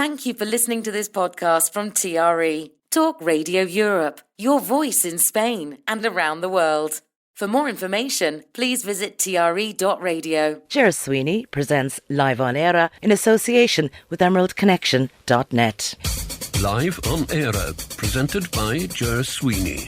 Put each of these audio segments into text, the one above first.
Thank you for listening to this podcast from TRE, Talk Radio Europe, your voice in Spain and around the world. For more information, please visit tre.radio. Ger Sweeney presents Live on Eire in association with emeraldconnection.net. Live on Eire, presented by Ger Sweeney.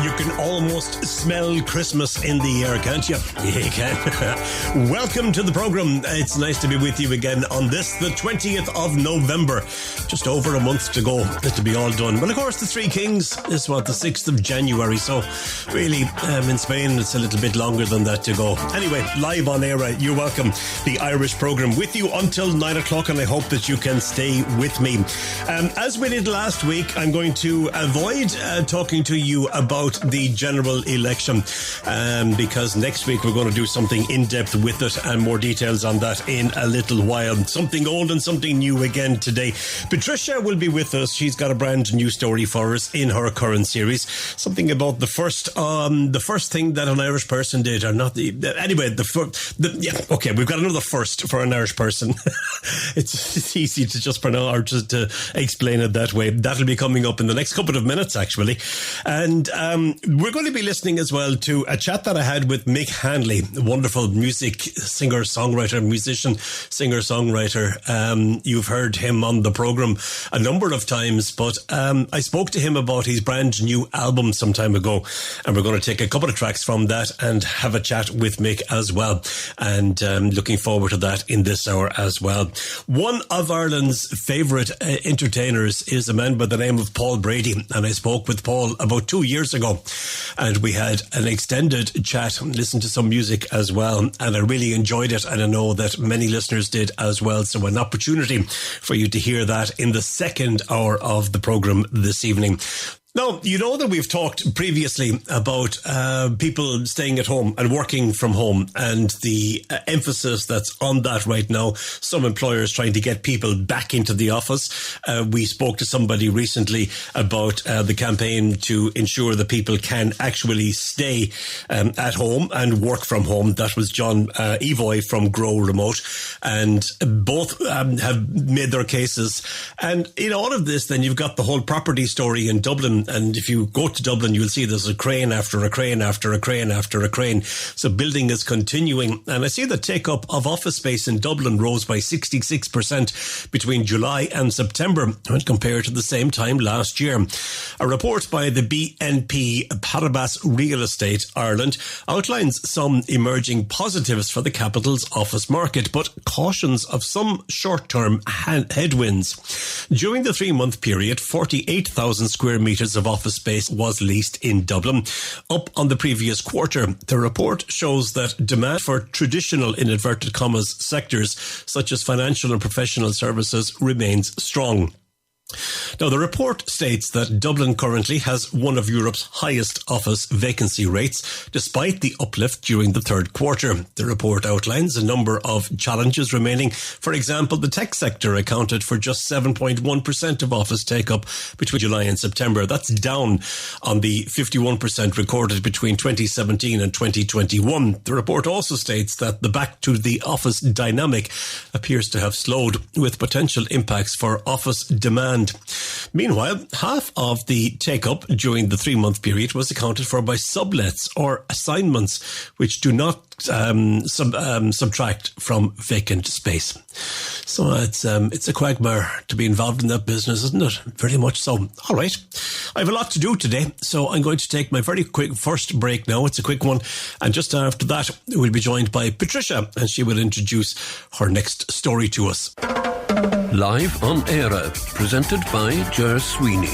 You can almost smell Christmas in the air, can't you? Yeah, you can. Welcome to the programme. It's nice to be with you again on this, the 20th of November. Just over a month to go to be all done. Well, of course, the Three Kings is the 6th of January. So really, in Spain, it's a little bit longer than that to go. Anyway, Live on Eire, you're welcome. The Irish programme with you until 9 o'clock, and I hope that you can stay with me. As we did last week, I'm going to avoid talking to you about the general election because next week we're going to do something in-depth with it, and more details on that in a little while. Something old and something new again today. Patricia will be with us. She's got a brand new story for us in her current series. Something about the first thing that an Irish person did, or not the anyway. Okay, we've got another first for an Irish person. it's easy to just pronounce or just to explain it that way. That'll be coming up in the next couple of minutes, actually. And we're going to be listening as well to a chat that I had with Mick Hanley, a wonderful musician, singer-songwriter. You've heard him on the programme a number of times, but I spoke to him about his brand new album some time ago, and we're going to take a couple of tracks from that and have a chat with Mick as well. And looking forward to that in this hour as well. One of Ireland's favourite entertainers is a man by the name of Paul Brady, and I spoke with Paul about 2 years ago, and we had an extended chat and listened to some music as well, and I really enjoyed it, and I know that many listeners did as well. So an opportunity for you to hear that in the second hour of the programme this evening. Now, you know that we've talked previously about people staying at home and working from home, and the emphasis that's on that right now. Some employers trying to get people back into the office. We spoke to somebody recently about the campaign to ensure that people can actually stay at home and work from home. That was John Evoy from Grow Remote, and both have made their cases. And in all of this, then you've got the whole property story in Dublin. And if you go to Dublin, you'll see there's a crane after a crane after a crane after a crane. So building is continuing. And I see the take-up of office space in Dublin rose by 66% between July and September when compared to the same time last year. A report by the BNP Paribas Real Estate Ireland outlines some emerging positives for the capital's office market, but cautions of some short-term headwinds. During the 3-month period, 48,000 square metres of office space was leased in Dublin, up on the previous quarter. The report shows that demand for traditional, in inverted commas, sectors such as financial and professional services remains strong. Now, the report states that Dublin currently has one of Europe's highest office vacancy rates, despite the uplift during the third quarter. The report outlines a number of challenges remaining. For example, the tech sector accounted for just 7.1% of office take-up between July and September. That's down on the 51% recorded between 2017 and 2021. The report also states that the back to the office dynamic appears to have slowed, with potential impacts for office demand. Meanwhile, half of the take-up during the 3-month period was accounted for by sublets or assignments, which do not subtract from vacant space. So it's a quagmire to be involved in that business, isn't it? Very much so. All right. I have a lot to do today, so I'm going to take my very quick first break now. It's a quick one. And just after that, we'll be joined by Patricia, and she will introduce her next story to us. Live on Eire, presented by Ger Sweeney.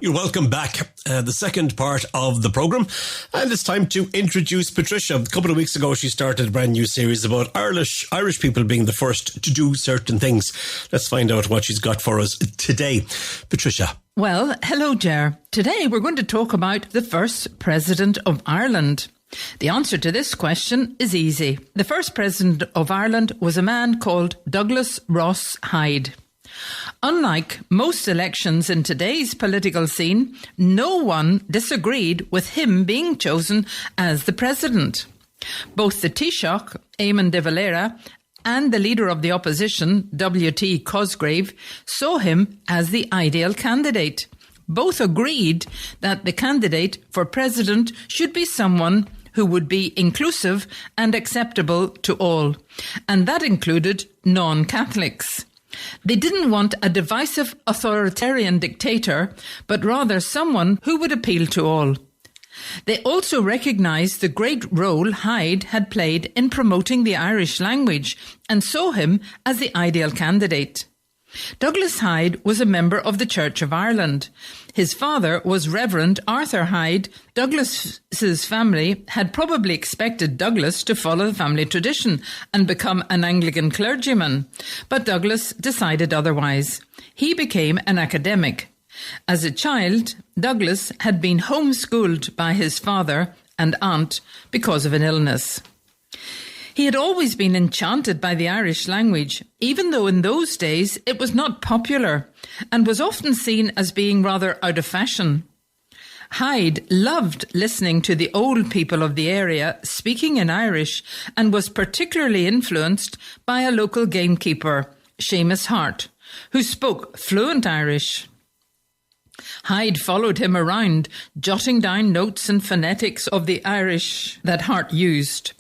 You're welcome back. The second part of the programme, and it's time to introduce Patricia. A couple of weeks ago, she started a brand new series about Irish people being the first to do certain things. Let's find out what she's got for us today. Patricia. Well, hello, Ger. Today we're going to talk about the first President of Ireland. The answer to this question is easy. The first President of Ireland was a man called Douglas Ross Hyde. Unlike most elections in today's political scene, no one disagreed with him being chosen as the president. Both the Taoiseach, Eamon de Valera, and the leader of the opposition, W.T. Cosgrave, saw him as the ideal candidate. Both agreed that the candidate for president should be someone who would be inclusive and acceptable to all, and that included non-Catholics. They didn't want a divisive authoritarian dictator, but rather someone who would appeal to all. They also recognised the great role Hyde had played in promoting the Irish language and saw him as the ideal candidate. Douglas Hyde was a member of the Church of Ireland. His father was Reverend Arthur Hyde. Douglas's family had probably expected Douglas to follow the family tradition and become an Anglican clergyman, but Douglas decided otherwise. He became an academic. As a child, Douglas had been homeschooled by his father and aunt because of an illness. He had always been enchanted by the Irish language, even though in those days it was not popular and was often seen as being rather out of fashion. Hyde loved listening to the old people of the area speaking in Irish and was particularly influenced by a local gamekeeper, Seamus Hart, who spoke fluent Irish. Hyde followed him around, jotting down notes and phonetics of the Irish that Hart used.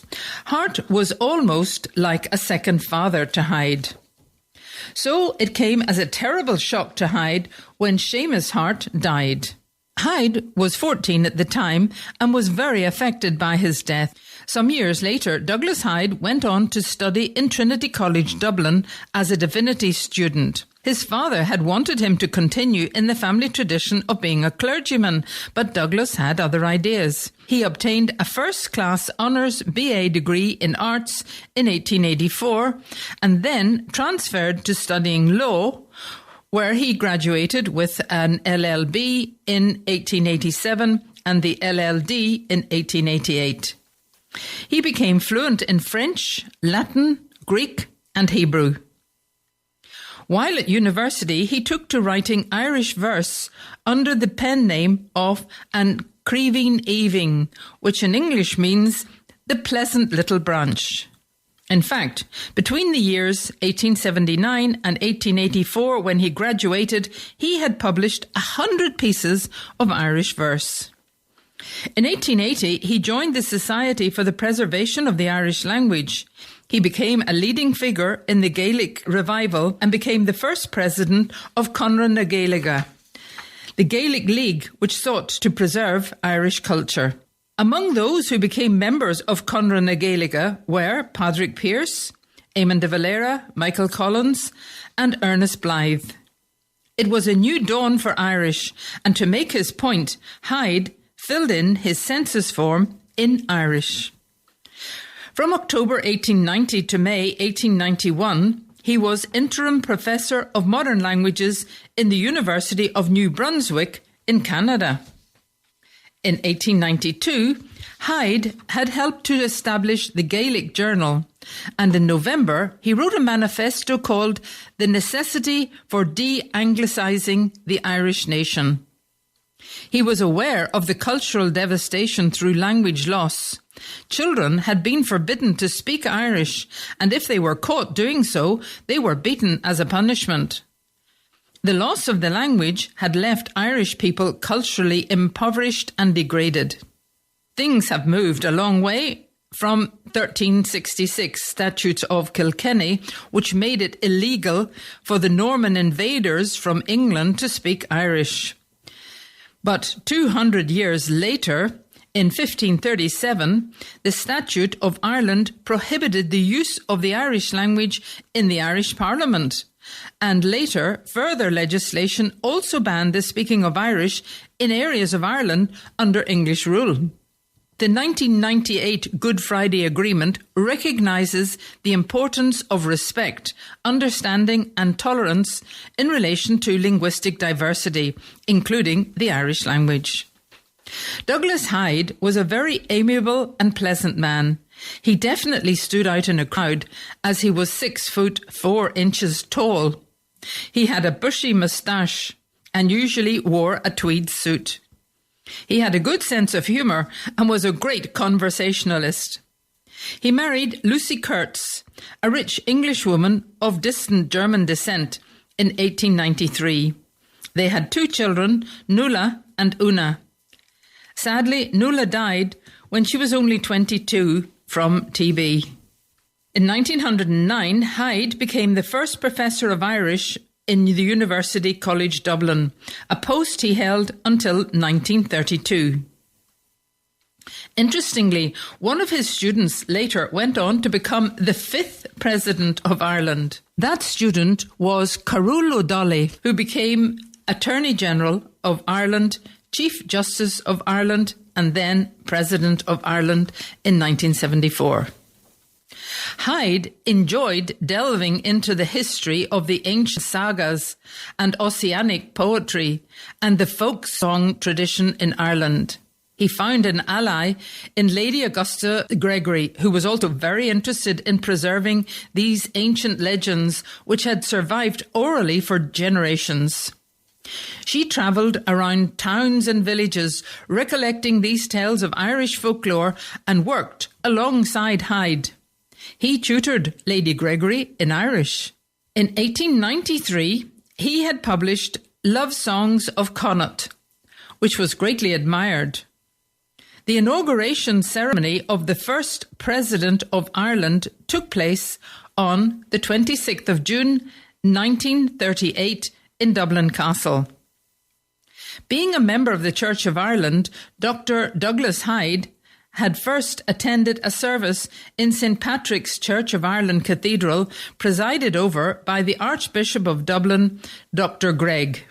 Hart was almost like a second father to Hyde. So it came as a terrible shock to Hyde when Seamus Hart died. Hyde was 14 at the time and was very affected by his death. Some years later, Douglas Hyde went on to study in Trinity College, Dublin, as a divinity student. His father had wanted him to continue in the family tradition of being a clergyman, but Douglas had other ideas. He obtained a first-class honours BA degree in arts in 1884 and then transferred to studying law, where he graduated with an LLB in 1887 and the LLD in 1888. He became fluent in French, Latin, Greek and Hebrew. While at university, he took to writing Irish verse under the pen name of An Creeveen Evening, which in English means the pleasant little branch. In fact, between the years 1879 and 1884, when he graduated, he had published 100 pieces of Irish verse. In 1880, he joined the Society for the Preservation of the Irish Language. He became a leading figure in the Gaelic revival and became the first president of Conradh na Gaeilge, the Gaelic League which sought to preserve Irish culture. Among those who became members of Conradh na Gaeilge were Padraig Pearse, Eamon de Valera, Michael Collins and Ernest Blythe. It was a new dawn for Irish, and to make his point, Hyde filled in his census form in Irish. From October 1890 to May 1891, he was interim professor of modern languages in the University of New Brunswick in Canada. In 1892, Hyde had helped to establish the Gaelic Journal, and in November he wrote a manifesto called The Necessity for De-Anglicising the Irish Nation. He was aware of the cultural devastation through language loss. Children had been forbidden to speak Irish, and if they were caught doing so, they were beaten as a punishment. The loss of the language had left Irish people culturally impoverished and degraded. Things have moved a long way from 1366 Statutes of Kilkenny, which made it illegal for the Norman invaders from England to speak Irish. But 200 years later, in 1537, the Statute of Ireland prohibited the use of the Irish language in the Irish Parliament. And later, further legislation also banned the speaking of Irish in areas of Ireland under English rule. The 1998 Good Friday Agreement recognises the importance of respect, understanding and tolerance in relation to linguistic diversity, including the Irish language. Douglas Hyde was a very amiable and pleasant man. He definitely stood out in a crowd as he was 6'4" tall. He had a bushy moustache and usually wore a tweed suit. He had a good sense of humour and was a great conversationalist. He married Lucy Kurtz, a rich English woman of distant German descent, in 1893. They had 2 children, Nuala and Una. Sadly, Nuala died when she was only 22 from TB. In 1909, Hyde became the first professor of Irish in the University College Dublin, a post he held until 1932. Interestingly, one of his students later went on to become the 5th President of Ireland. That student was Carroll O'Dolly, who became Attorney General of Ireland, Chief Justice of Ireland, and then President of Ireland in 1974. Hyde enjoyed delving into the history of the ancient sagas and Ossianic poetry and the folk song tradition in Ireland. He found an ally in Lady Augusta Gregory, who was also very interested in preserving these ancient legends which had survived orally for generations. She travelled around towns and villages, recollecting these tales of Irish folklore, and worked alongside Hyde. He tutored Lady Gregory in Irish. In 1893, he had published Love Songs of Connaught, which was greatly admired. The inauguration ceremony of the first President of Ireland took place on the 26th of June 1938 in Dublin Castle. Being a member of the Church of Ireland, Dr. Douglas Hyde had first attended a service in St. Patrick's Church of Ireland Cathedral, presided over by the Archbishop of Dublin, Dr. Gregg.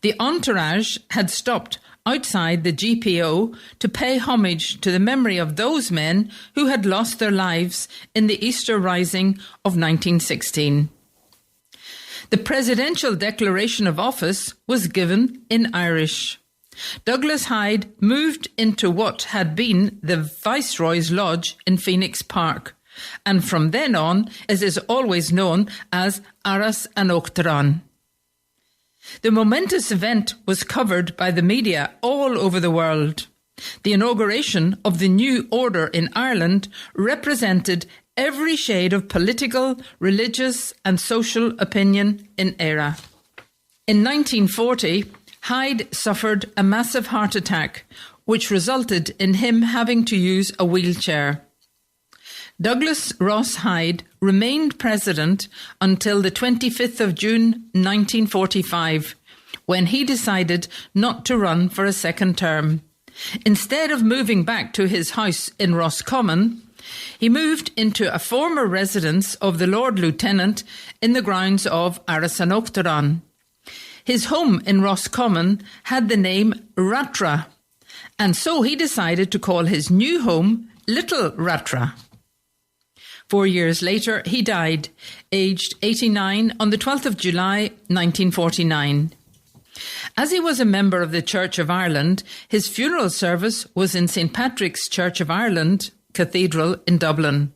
The entourage had stopped outside the GPO to pay homage to the memory of those men who had lost their lives in the Easter Rising of 1916. The Presidential Declaration of Office was given in Irish. Douglas Hyde moved into what had been the Viceroy's Lodge in Phoenix Park, and from then on it is always known as Aras an Ochtaran. The momentous event was covered by the media all over the world. The inauguration of the new order in Ireland represented every shade of political, religious and social opinion in Eire. In 1940, Hyde suffered a massive heart attack, which resulted in him having to use a wheelchair. Douglas Ross Hyde remained president until the 25th of June 1945, when he decided not to run for a second term. Instead of moving back to his house in Roscommon, he moved into a former residence of the Lord Lieutenant in the grounds of Aras an Ochtaran. His home in Roscommon had the name Ratra, and so he decided to call his new home Little Ratra. 4 years later, he died, aged 89, on the 12th of July, 1949. As he was a member of the Church of Ireland, his funeral service was in St. Patrick's Church of Ireland Cathedral in Dublin.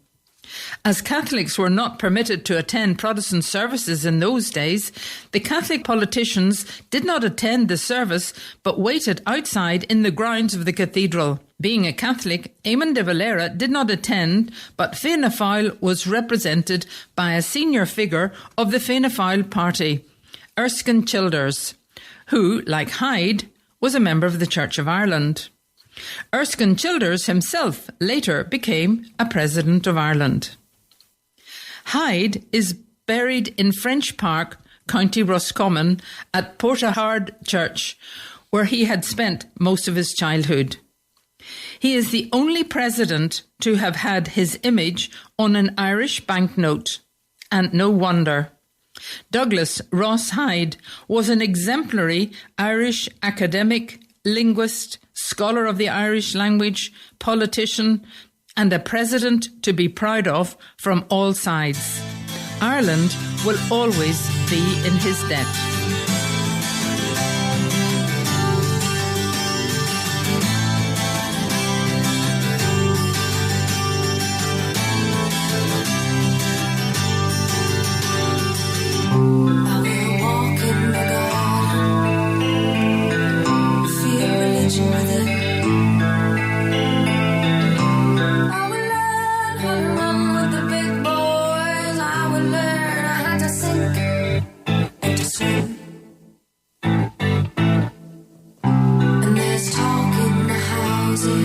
As Catholics were not permitted to attend Protestant services in those days, the Catholic politicians did not attend the service but waited outside in the grounds of the cathedral. Being a Catholic, Eamon de Valera did not attend, but Fianna Fáil was represented by a senior figure of the Fianna Fáil party, Erskine Childers, who, like Hyde, was a member of the Church of Ireland. Erskine Childers himself later became a President of Ireland. Hyde is buried in French Park, County Roscommon, at Portahard Church, where he had spent most of his childhood. He is the only president to have had his image on an Irish banknote, and no wonder. Douglas Ross Hyde was an exemplary Irish academic, linguist, scholar of the Irish language, politician, and a president to be proud of from all sides. Ireland will always be in his debt.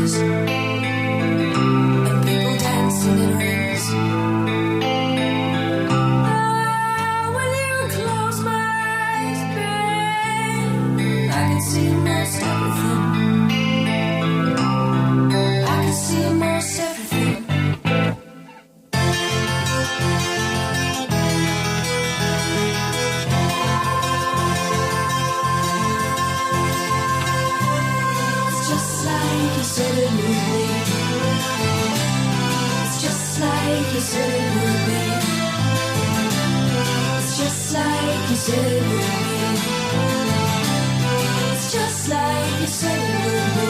strings and people dancing in rings. When you close my eyes, babe, I can see most everything. I can see most everything. It's just like you said it would be. It's just like you said it would be. It's just like you said it would be. It's just like you said it would be.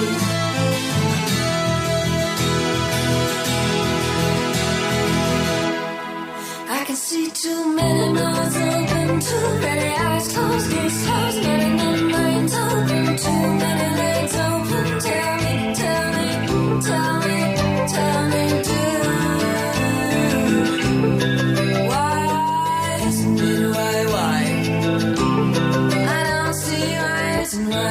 I can see too many mouths open, too many eyes closed, ears closed, many minds open, too many legs open. Tell me, tell me, tell me, tell me, do. Why isn't it why? I don't see why isn't why.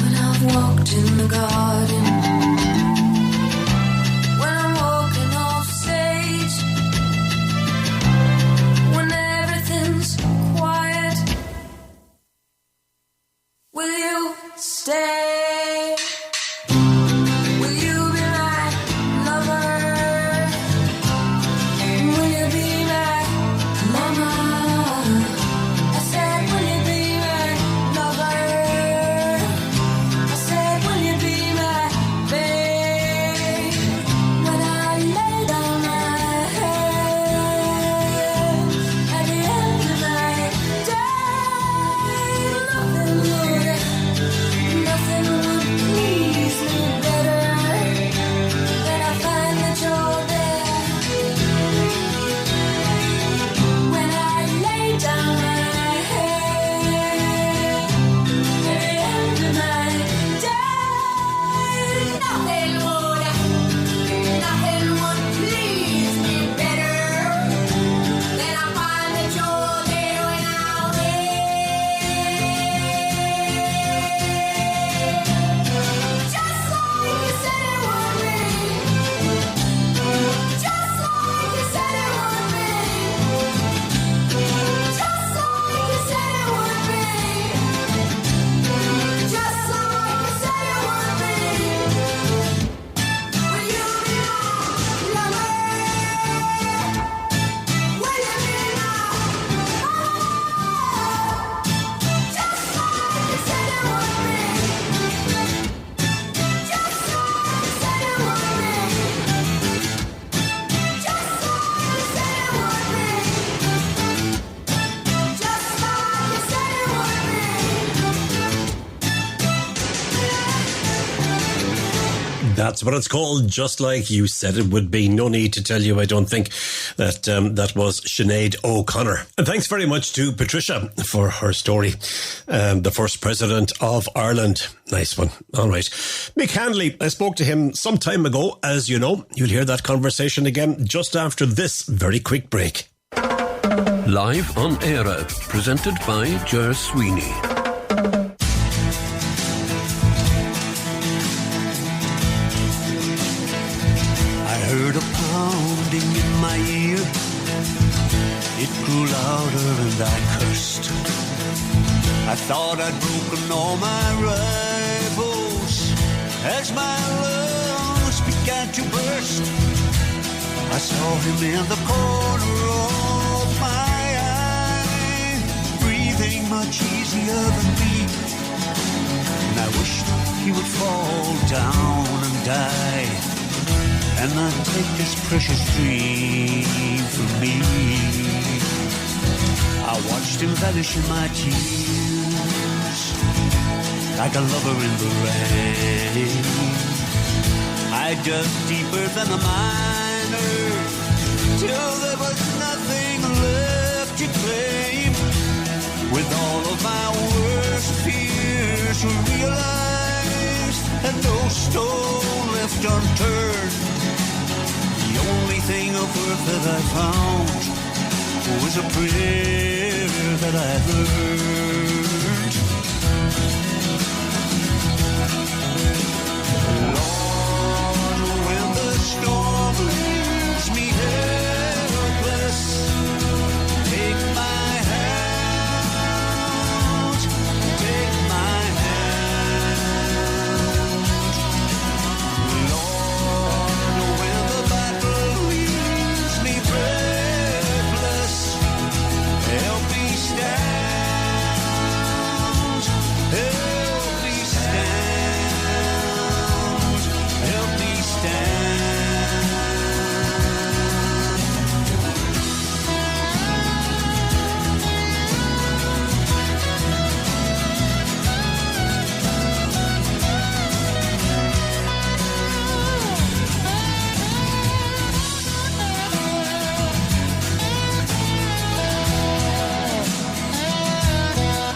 When I've walked in the garden, when I'm walking off stage, when everything's quiet, will you stay? Will you be my lover? Will you be my mama? I said, will you be my lover? I said, will you be my babe? When I lay down my head at the end of my day, nothing would please me better than I find that you're there. When I lay down my head at the end of my day, nothing would please me better than I find that you're there when I'm just like you said it would be. Just like you said it would be. Just like you said it would be. Just like you said it would be. Will you be my lover? Will you be my just like you said it would be. Just like you said it would be. Just like you said it would be. Just like you said it would be. That's what it's called, just like you said it would be. No need to tell you, I don't think, that that was Sinead O'Connor. And thanks very much to Patricia for her story. The first president of Ireland. Nice one. All right. Mick Hanley, I spoke to him some time ago. As you know, you'll hear that conversation again just after this very quick break. Live on Eire, presented by Ger Sweeney. I heard a pounding in my ear. It grew louder and I cursed. I thought I'd broken all my rivals as my lungs began to burst. I saw him in the corner of my eye, breathing much easier than me. And I wished he would fall down and die, and not take this precious dream from me. I watched him vanish in my tears like a lover in the rain. I dug deeper than a miner till there was nothing left to claim. With all of my worst fears realized, and no stone left unturned. The only thing of worth that I found was a prayer that I learned. Lord, when the storm leaves me helpless, take my hand, take my hand. Lord, when the battle leaves me breathless, help me stand, help me stand, help me stand.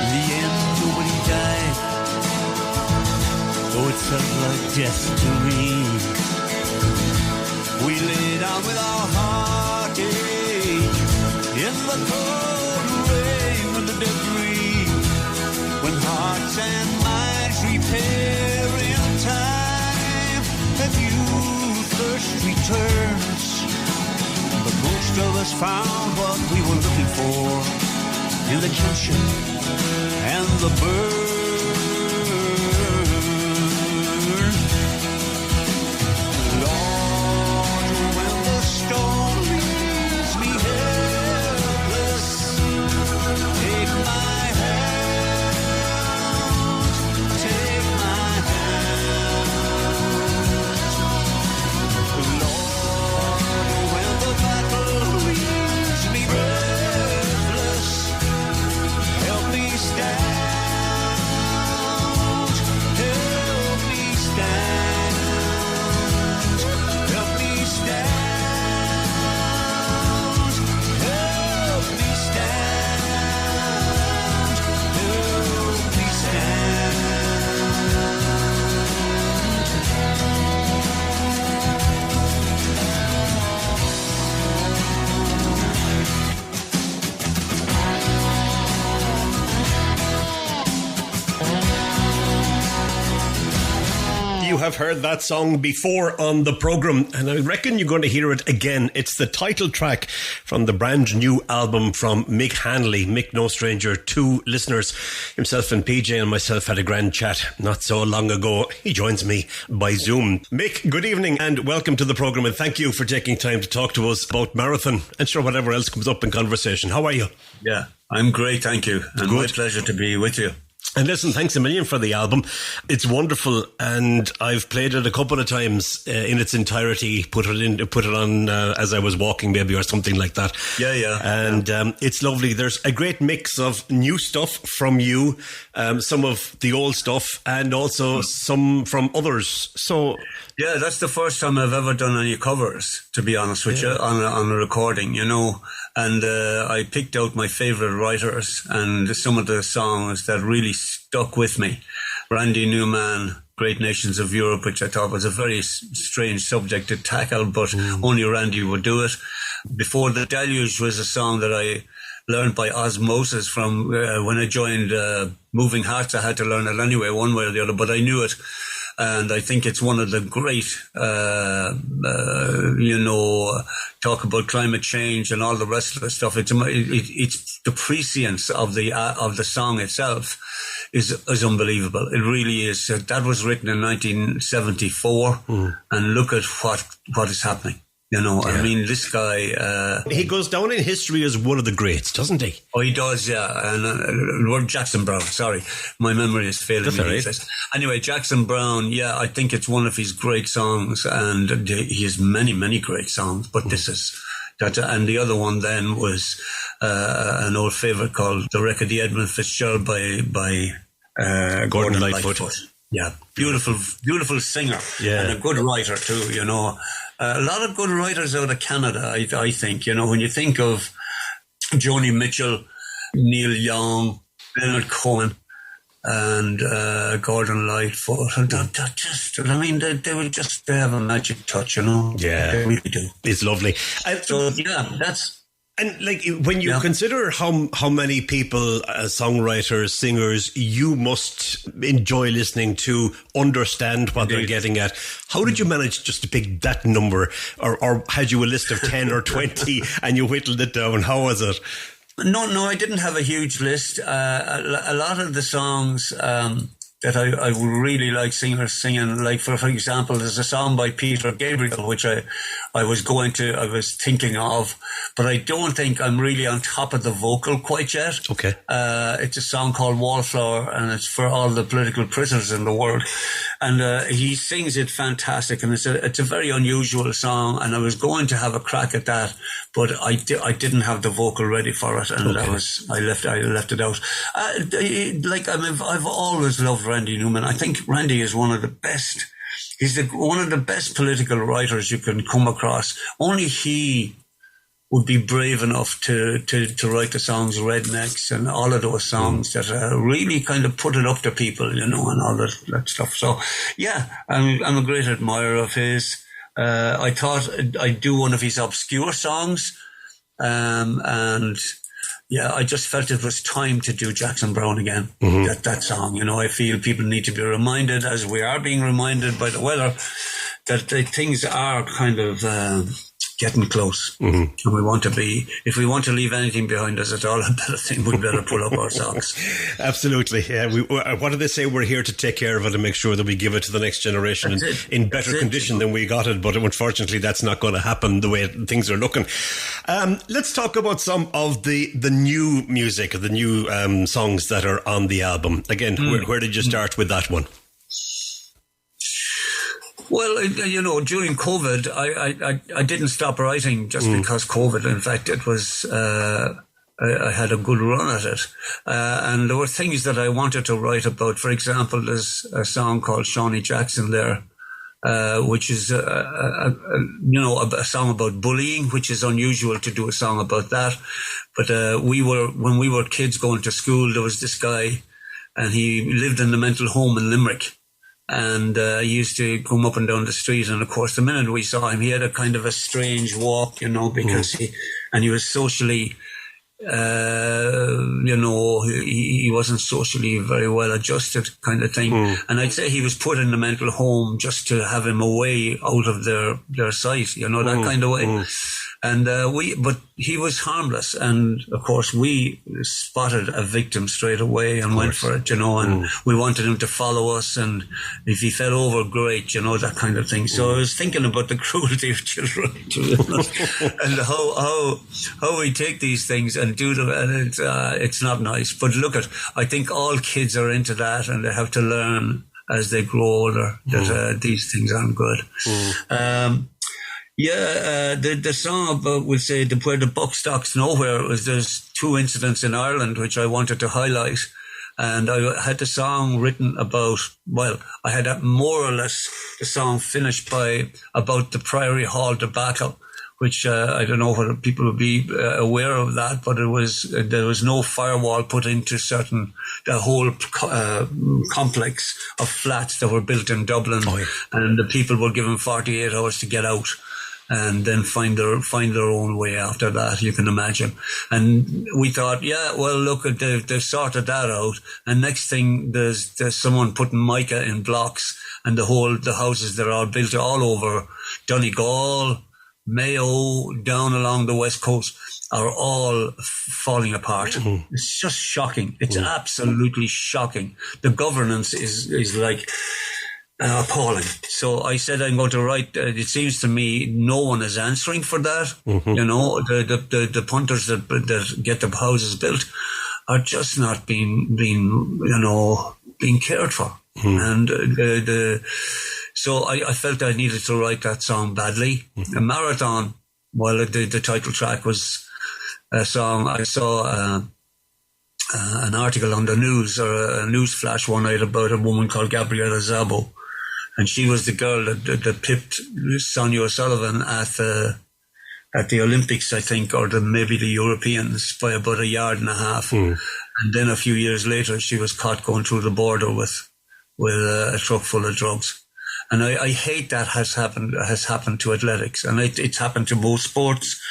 In the end, nobody died, though it felt like death to me. We lay down with our heartache in the cold rain and the debris. When hearts and minds repair in time, and youth thirst returns. But most of us found what we were looking for in the kinship and the burn. Lord, when the storm leaves me helpless, take my hand, take my hand. Lord, when the battle leaves me breathless, help me stand, help me stand, help me stand, help me stand, help me stand. You have heard that song before on the programme, and I reckon you're going to hear it again. It's the title track from the brand new album from Mick Hanley. Mick, no stranger to listeners. Himself and PJ and myself had a grand chat not so long ago. He joins me by Zoom. Mick, good evening and welcome to the programme, and thank you for taking time to talk to us about marathon and sure whatever else comes up in conversation. How are you? Yeah, I'm great, thank you. And my pleasure to be with you. And listen, thanks a million for the album. It's wonderful, and I've played it a couple of times in its entirety. Put it on as I was walking, maybe, or something like that. Yeah. And it's lovely. There's a great mix of new stuff from you, some of the old stuff, and also some from others. So yeah, that's the first time I've ever done any covers, to be honest with you, on a recording, you know. And I picked out my favourite writers and some of the songs that really stuck with me. Randy Newman, Great Nations of Europe, which I thought was a very strange subject to tackle, but only Randy would do it. Before the Deluge was a song that I learned by osmosis from when I joined Moving Hearts. I had to learn it anyway, one way or the other, but I knew it. And I think it's one of the great, talk about climate change and all the rest of the stuff. It's the prescience of the song itself is unbelievable. It really is. That was written in 1974, and look at what is happening. You know, I mean, this guy... he goes down in history as one of the greats, doesn't he? Oh, he does, yeah. And Jackson Browne, sorry. My memory is failing me. Right. Anyway, Jackson Browne, yeah, I think it's one of his great songs, and he has many, many great songs, but this is... And the other one then was an old favourite called The Wreck of the Edmund Fitzgerald by Gordon Lightfoot. Yeah, beautiful singer, and a good writer too. You know, a lot of good writers out of Canada. I think, you know, when you think of Joni Mitchell, Neil Young, Leonard Cohen, and Gordon Lightfoot, and they have a magic touch, you know. Yeah, they really do. It's lovely. So yeah, that's. And like when you consider how many people, songwriters, singers, you must enjoy listening to, understand what they're getting at. How did you manage just to pick that number, or had you a list of 10 or 20 and you whittled it down? How was it? No, I didn't have a huge list. A lot of the songs that I would really like singers singing, like for example, there's a song by Peter Gabriel which I was thinking of, but I don't think I'm really on top of the vocal quite yet. Okay. It's a song called Wallflower, and it's for all the political prisoners in the world, and he sings it fantastic, and it's a very unusual song, and I was going to have a crack at that, but I didn't have the vocal ready for it, and I left it out. I've always loved Randy Newman. I think Randy is one of the best. He's one of the best political writers you can come across. Only he would be brave enough to write the songs Rednecks and all of those songs that really kind of put it up to people, you know, and all that stuff. So yeah, I'm a great admirer of his. I thought I'd do one of his obscure songs, and yeah, I just felt it was time to do Jackson Browne again. That song, you know, I feel people need to be reminded, as we are being reminded by the weather, that things are kind of getting close. And if we want to leave anything behind us at all, I better think we better pull up our socks. Absolutely. Yeah. What do they say? We're here to take care of it and make sure that we give it to the next generation in better condition than we got it. But unfortunately, that's not going to happen the way things are looking. Let's talk about some of the new music, the new songs that are on the album. Again, where did you start with that one? Well, you know, during COVID, I didn't stop writing just because COVID. In fact, it was, I had a good run at it. And there were things that I wanted to write about. For example, there's a song called Shawnee Jackson there, which is, a song about bullying, which is unusual to do a song about that. But when we were kids going to school, there was this guy, and he lived in the mental home in Limerick. And he used to come up and down the street, and of course, the minute we saw him, he had a kind of a strange walk, you know, because he was socially, he wasn't socially very well adjusted, kind of thing. And I'd say he was put in the mental home just to have him away out of their sight, you know, that kind of way. And but he was harmless, and of course we spotted a victim straight away and went for it, you know, and we wanted him to follow us, and if he fell over, great, you know, that kind of thing. So I was thinking about the cruelty of children, and how we take these things and do them, and it's not nice. But look I think all kids are into that, and they have to learn as they grow older that these things aren't good. The song about, we'll say, where the buck stops nowhere, there's two incidents in Ireland which I wanted to highlight. And I had the song written about, I had more or less the song finished about the Priory Hall debacle, which I don't know whether people would be aware of that, but there was no firewall put into the whole complex of flats that were built in Dublin, and the people were given 48 hours to get out, and then find their own way after that, you can imagine. And we thought, look, they've sorted that out. And next thing, there's someone putting mica in blocks, and the houses that are built all over Donegal, Mayo, down along the west coast, are all falling apart. It's just shocking. It's absolutely shocking. The governance is like appalling. So I said I'm going to write. It seems to me no one is answering for that. You know, the punters that get the houses built are just not being cared for. And so I felt I needed to write that song badly. A Marathon, the title track was a song. I saw an article on the news or a news flash one night about a woman called Gabriella Szabo. And she was the girl that pipped Sonia O'Sullivan at the Olympics, I think, or maybe the Europeans by about 1.5 yards. And then a few years later, she was caught going through the border with a truck full of drugs. And I hate that has happened to athletics, and it's happened to most sports.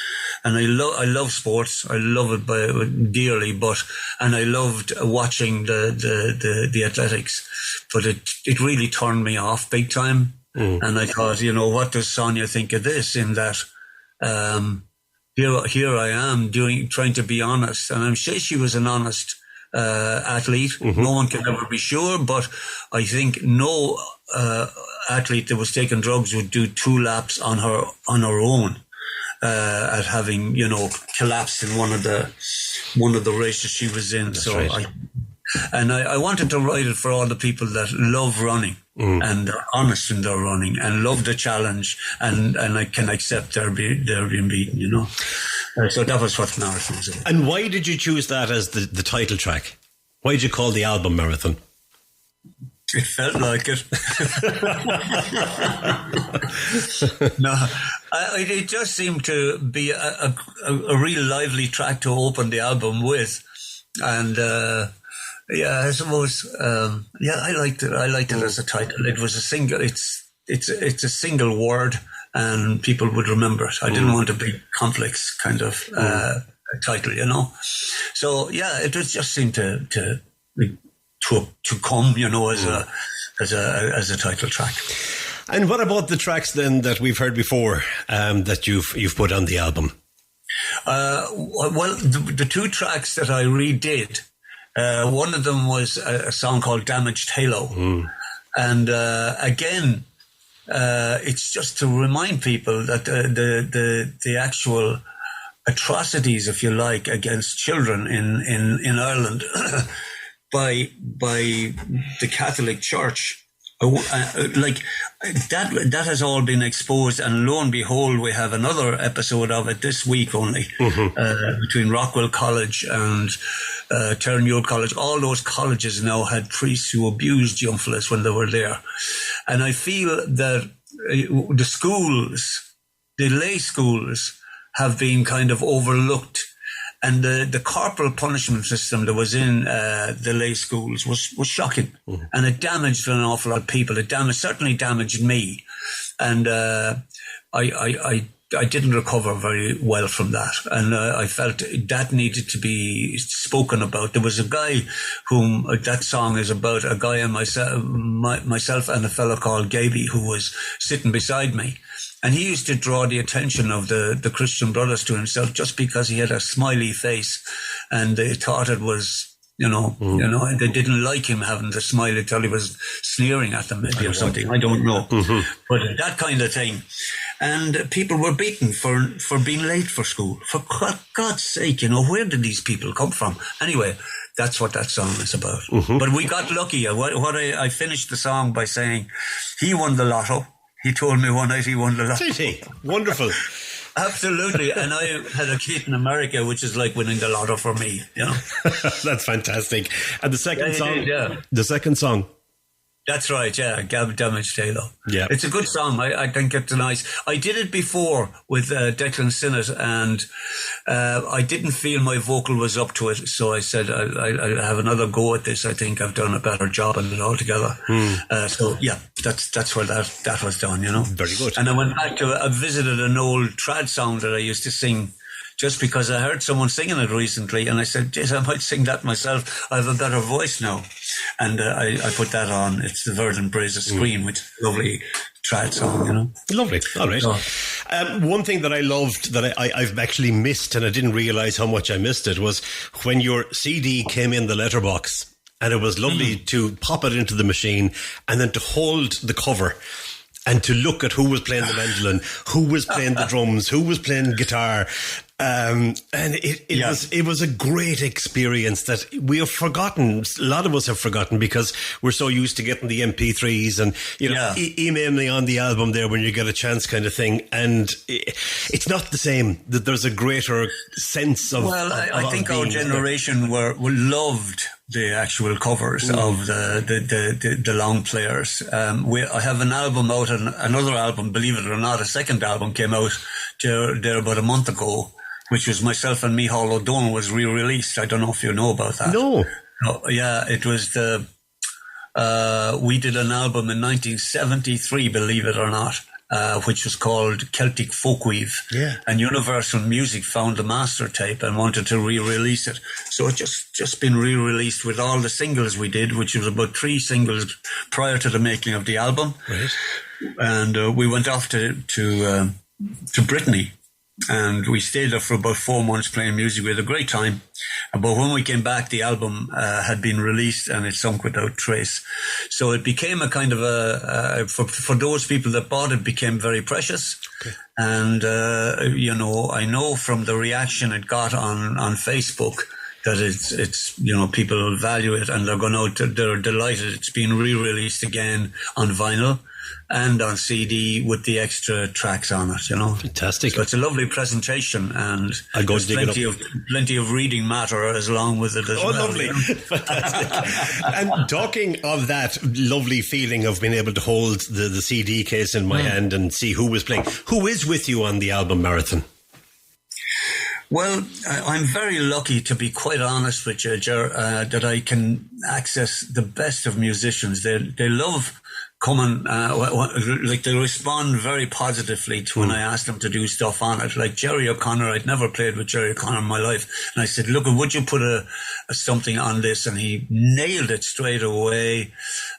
And I love sports. I love it dearly, and I loved watching the athletics, but it really turned me off big time. And I thought, what does Sonia think of this? In that, here I am trying to be honest, and I'm sure she was an honest athlete. No one can ever be sure, but I think no athlete that was taking drugs would do 2 laps on her own. At having, collapsed in one of the races she was in. That's so right. I wanted to write it for all the people that love running and are honest in their running and love the challenge and I can accept they're being beaten, So that was what Marathon was about. And why did you choose that as the title track? Why did you call the album Marathon? It felt like it. No, it just seemed to be a real lively track to open the album with, and I suppose I liked it. I liked it as a title. It was a single. It's a single word, and people would remember it. I didn't want a big complex kind of title, So it just seemed to come, as a title track. And what about the tracks then that we've heard before that you've put on the album? Well, the 2 tracks that I redid, one of them was a song called Damaged Halo. And again, it's just to remind people that the actual atrocities, if you like, against children in Ireland by the Catholic Church, that has all been exposed, and lo and behold, we have another episode of it this week only, between Rockwell College and Terranure College. All those colleges now had priests who abused young fellas when they were there, and I feel that the schools, the lay schools, have been kind of overlooked. And the corporal punishment system that was in the lay schools was shocking. And it damaged an awful lot of people. It certainly damaged me. And I didn't recover very well from that. And I felt that needed to be spoken about. There was a guy whom that song is about, a guy and myself and a fellow called Gaby, who was sitting beside me. And he used to draw the attention of the Christian brothers to himself just because he had a smiley face, and they thought it was, they didn't like him having the smile until he was sneering at them maybe or something. I don't know. But that kind of thing. And people were beaten for being late for school. For God's sake, where did these people come from? Anyway, that's what that song is about. But we got lucky. I finished the song by saying he won the lotto. He told me one night he won the lotto. Did he? Wonderful. Absolutely. And I had a kid in America, which is like winning the lotto for me, That's fantastic. And the second song? Yeah. The second song? That's right, yeah. Damaged Halo. Yeah. It's a good song. I think it's nice. I did it before with Declan Sinnott, and I didn't feel my vocal was up to it. So I said, I'll have another go at this. I think I've done a better job in it altogether. So yeah, that's where that was done, Very good. And I went back I visited an old trad song that I used to sing, just because I heard someone singing it recently, and I said, geez, I might sing that myself. I have a better voice now. And I put that on. It's the Verdant Braes of Screen, which is a lovely trad song, Lovely. All right. So, one thing that I loved that I've actually missed, and I didn't realise how much I missed it, was when your CD came in the letterbox, and it was lovely to pop it into the machine and then to hold the cover and to look at who was playing the mandolin, who was playing the drums, who was playing guitar. And it was a great experience that we have forgotten. A lot of us have forgotten because we're so used to getting the MP3s and, email me on the album there when you get a chance kind of thing. And it's not the same, that there's a greater sense of... Well, I think our generation were loved the actual covers of the long players. I have an album out, and another album, believe it or not, a second album came out there about a month ago, which was myself and Micheál O'Donnell was re-released. I don't know if you know about that. No. Oh, yeah, it was we did an album in 1973, believe it or not, which was called Celtic Folkweave. Yeah. And Universal Music found the master tape and wanted to re-release it. So it just been re-released with all the singles we did, which was about 3 singles prior to the making of the album. Right. And we went off to Brittany. And we stayed there for about 4 months playing music. We had a great time. But when we came back, the album had been released and it sunk without trace. So it became a kind of for those people that bought it, became very precious. Okay. And, I know from the reaction it got on Facebook that it's people value it and they're delighted it's been re-released again on vinyl and on CD with the extra tracks on it, Fantastic. So it's a lovely presentation, and I'll go there's plenty of reading matter as along with it as well. Oh, lovely. Fantastic. And talking of that lovely feeling of being able to hold the CD case in my hand and see who was playing, who is with you on the album marathon? Well, I'm very lucky, to be quite honest with you, Ger, that I can access the best of musicians. They love coming, they respond very positively to when I ask them to do stuff on it. Like Jerry O'Connor, I'd never played with Jerry O'Connor in my life. And I said, look, would you put a something on this? And he nailed it straight away.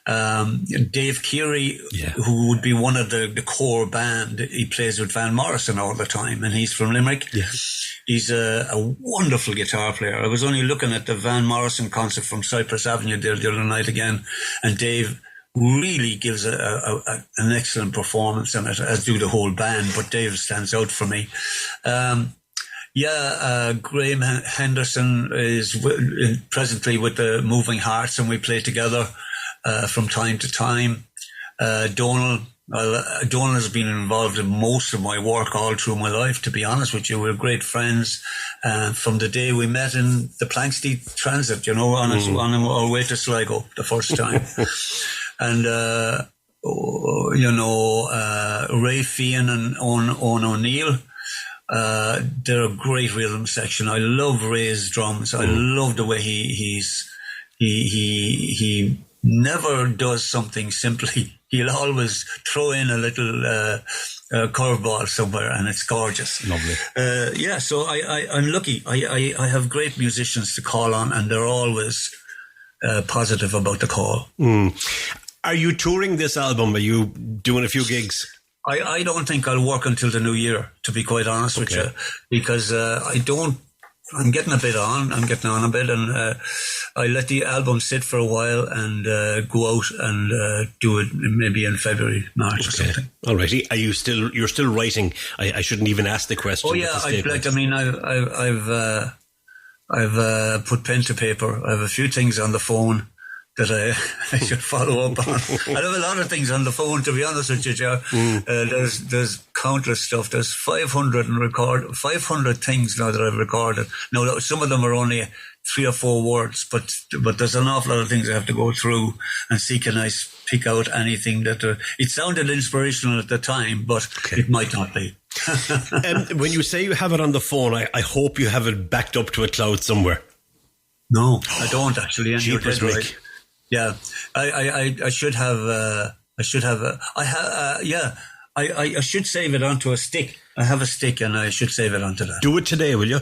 Dave Keary, who would be one of the core band, he plays with Van Morrison all the time, and he's from Limerick. Yeah. He's a wonderful guitar player. I was only looking at the Van Morrison concert from Cypress Avenue there the other night again, and Dave really gives an excellent performance in it, as do the whole band, but Dave stands out for me. Graham Henderson is presently with the Moving Hearts, and we play together from time to time. Donal has been involved in most of my work all through my life, to be honest with you. We're great friends from the day we met in the Plankstead Transit, on our way to Sligo the first time. And, Ray Fian and Owen O'Neill, they're a great rhythm section. I love Ray's drums. I love the way he never does something simply. He'll always throw in a little curveball somewhere, and it's gorgeous. Lovely. So I'm lucky. I have great musicians to call on, and they're always positive about the call. Are you touring this album? Are you doing a few gigs? I don't think I'll work until the new year, to be quite honest with you, because I'm getting a bit on. I'm getting on a bit, and I let the album sit for a while and go out and do it maybe in February, March or something. All right. You're still writing? I shouldn't even ask the question. Oh yeah, I've put pen to paper. I have a few things on the phone that I should follow up on. I have a lot of things on the phone, to be honest with you, Joe. There's countless stuff. There's 500 things now that I've recorded. Now, some of them are only 3 or 4 words, but there's an awful lot of things I have to go through and see, can I pick out anything that it sounded inspirational at the time, but it might not be. When you say you have it on the phone, I hope you have it backed up to a cloud somewhere. No, I don't actually. And you're dead Rick. right. Yeah, I should have. I should save it onto a stick. I have a stick, and I should save it onto that. Do it today, will you?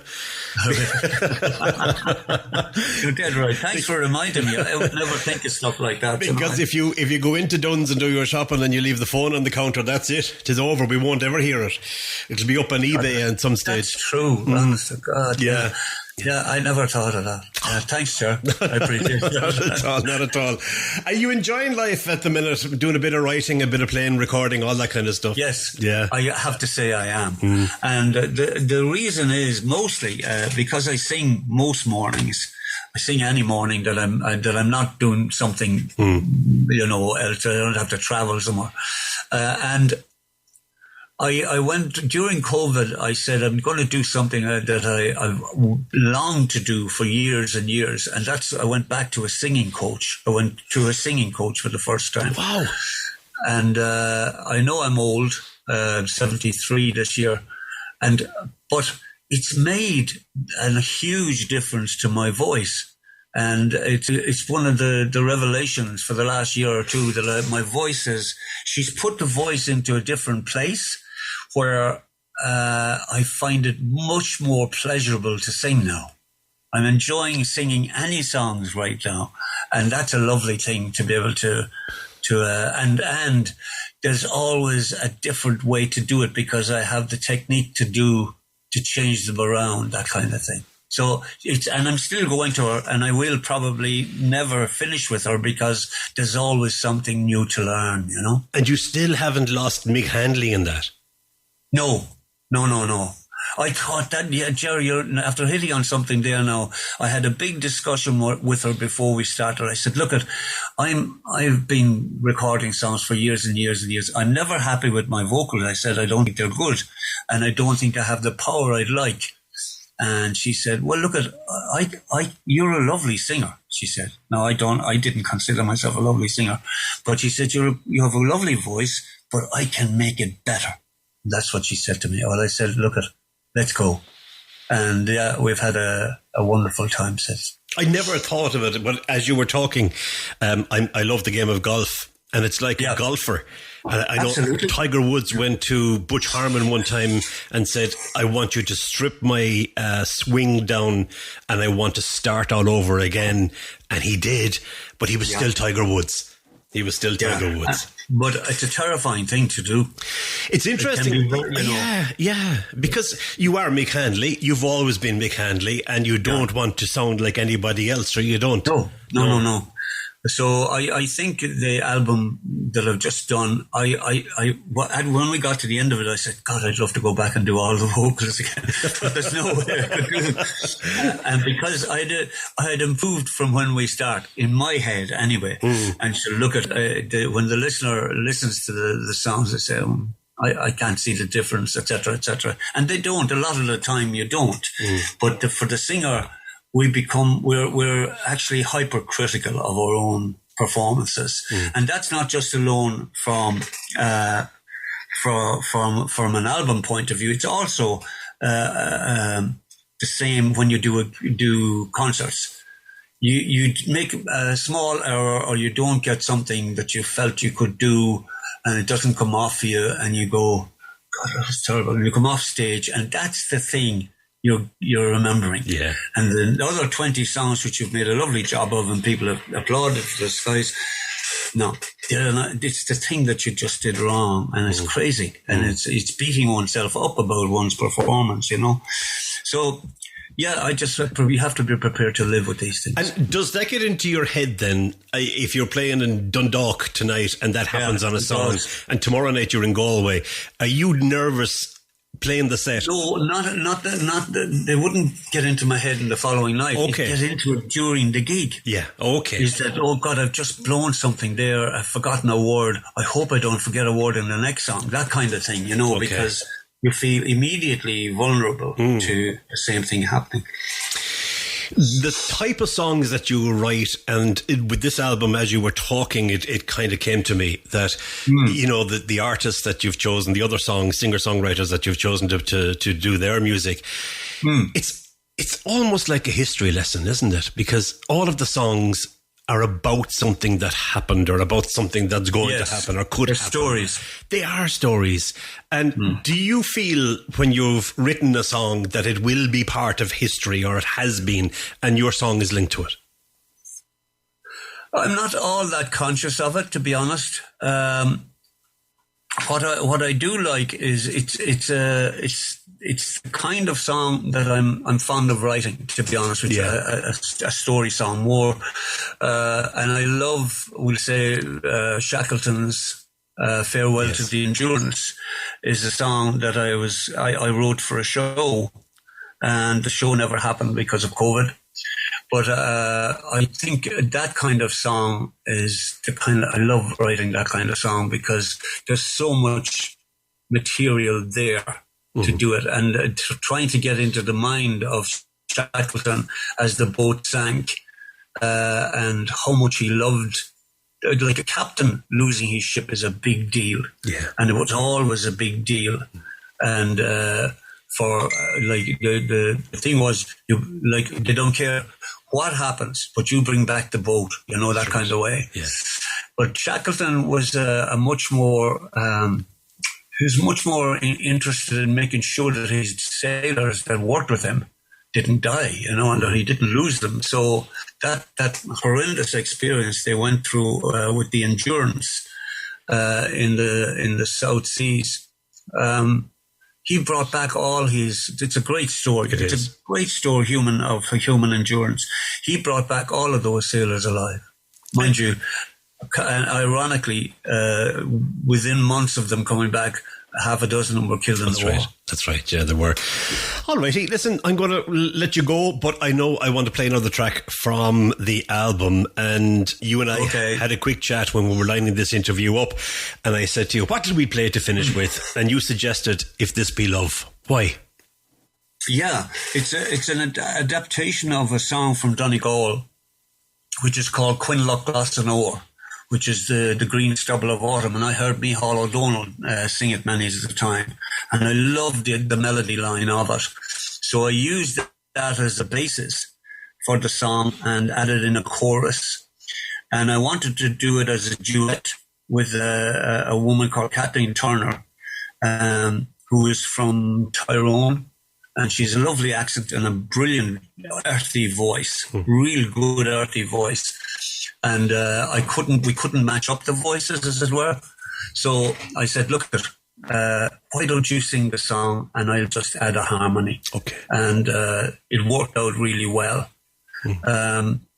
You're dead right. Thanks for reminding me. I would never think of stuff like that. Because if you go into Dunn's and do your shopping and you leave the phone on the counter, that's it. It is over. We won't ever hear it. It'll be up on eBay at some stage. That's true. Honest to God. Yeah. Yeah, I never thought of that. Thanks, sir. I appreciate it. Not at all. Are you enjoying life at the minute? Doing a bit of writing, a bit of playing, recording, all that kind of stuff? Yes. Yeah. I have to say I am. And the reason is mostly because I sing most mornings. I sing any morning that I'm not doing something, else. I don't have to travel somewhere. And I went during COVID. I said I'm going to do something that I've longed to do for years and years, and I went back to a singing coach. I went to a singing coach for the first time. Wow! And I know I'm old, 73 this year, but it's made a huge difference to my voice. And it's one of the revelations for the last year or two that my voice she's put the voice into a different place where I find it much more pleasurable to sing now. I'm enjoying singing any songs right now. And that's a lovely thing to be able to and there's always a different way to do it because I have the technique to change them around, that kind of thing. So and I'm still going to her, and I will probably never finish with her because there's always something new to learn, And you still haven't lost Mick Handley in that? No. I thought that, Jerry, after hitting on something there now, I had a big discussion with her before we started. I said, look, I've been recording songs for years and years and years. I'm never happy with my vocals. I said, I don't think they're good, and I don't think I have the power I'd like. And she said, well, look, you're a lovely singer, she said. No, I didn't consider myself a lovely singer. But she said, you have a lovely voice, but I can make it better. That's what she said to me. Well, I said, look, let's go. And yeah, we've had a wonderful time since. I never thought of it, but as you were talking, I love the game of golf. And it's like a golfer. I know Absolutely. Tiger Woods went to Butch Harmon one time and said, I want you to strip my swing down and I want to start all over again. And he did, but he was still Tiger Woods. He was still Tiger Woods. But it's a terrifying thing to do. It's interesting. Yeah, because you are Mick Handley. You've always been Mick Handley, and you don't want to sound like anybody else, or you don't. No. So I think the album that I've just done, when we got to the end of it, I said, God, I'd love to go back and do all the vocals again. But there's no way I could do it. And because I had improved from when we start, in my head anyway. And so look at, when the listener listens to the songs, they say, I can't see the difference, etc., etc. And they don't. A lot of the time you don't. But for the singer, we're actually hypercritical of our own performances, and that's not just alone from an album point of view. It's also the same when you do concerts. You make a small error, or you don't get something that you felt you could do, and it doesn't come off for you, and you go, God, that was terrible. And you come off stage, and that's the thing you're remembering. Yeah. And the other 20 songs which you've made a lovely job of and people have applauded for the skies, no, it's the thing that you just did wrong, and it's crazy, and it's beating oneself up about one's performance, So yeah, we have to be prepared to live with these things. And does that get into your head then, if you're playing in Dundalk tonight and that happens on a song, and tomorrow night you're in Galway, are you nervous playing the set? No, not they wouldn't get into my head in the following night. Okay. It'd get into it during the gig. Yeah, okay. Is that, oh God, I've just blown something there. I've forgotten a word. I hope I don't forget a word in the next song. That kind of thing, because you feel immediately vulnerable to the same thing happening. The type of songs that you write, and with this album, as you were talking, it kind of came to me that, the artists that you've chosen, the other singer-songwriters that you've chosen to do their music, it's almost like a history lesson, isn't it? Because all of the songs are about something that happened, or about something that's going to happen, or could happen. Stories. They are stories. And do you feel when you've written a song that it will be part of history, or it has been, and your song is linked to it? I'm not all that conscious of it, to be honest. what I do like is it's the kind of song that I'm fond of writing, to be honest with you, a story song more, and I love, we'll say, Shackleton's Farewell to the Endurance is a song that I wrote for a show, and the show never happened because of COVID. But I think that kind of song is I love writing that kind of song because there's so much material there to do it. And trying to get into the mind of Shackleton as the boat sank and how much he loved, like a captain losing his ship is a big deal. Yeah. And it was always a big deal. And the thing was, they don't care what happens, but you bring back the boat, that kind of way. Yeah. But Shackleton was a much more, he was much more interested in making sure that his sailors that worked with him didn't die, and that he didn't lose them. So that horrendous experience they went through with the Endurance in the South Seas, he brought back all it's a great story. It's a great story of human endurance. He brought back all of those sailors alive. Mind you, and ironically, within months of them coming back, half a dozen of them were killed in the war. That's right, yeah, there were. All righty, listen, I'm going to let you go, but I know I want to play another track from the album, and you and I had a quick chat when we were lining this interview up, and I said to you, what did we play to finish with? And you suggested If This Be Love. Why? Yeah, it's an adaptation of a song from Donegal, which is called Quinn Loch Glas an Ore, which is the green stubble of autumn. And I heard Micheál O'Donnell sing it many at the time. And I loved the melody line of it. So I used that as the basis for the song and added in a chorus. And I wanted to do it as a duet with a woman called Kathleen Turner, who is from Tyrone. And she's a lovely accent and a brilliant earthy voice, real good earthy voice. And we couldn't match up the voices, as it were. So I said, look, why don't you sing the song and I'll just add a harmony. Okay. And it worked out really well.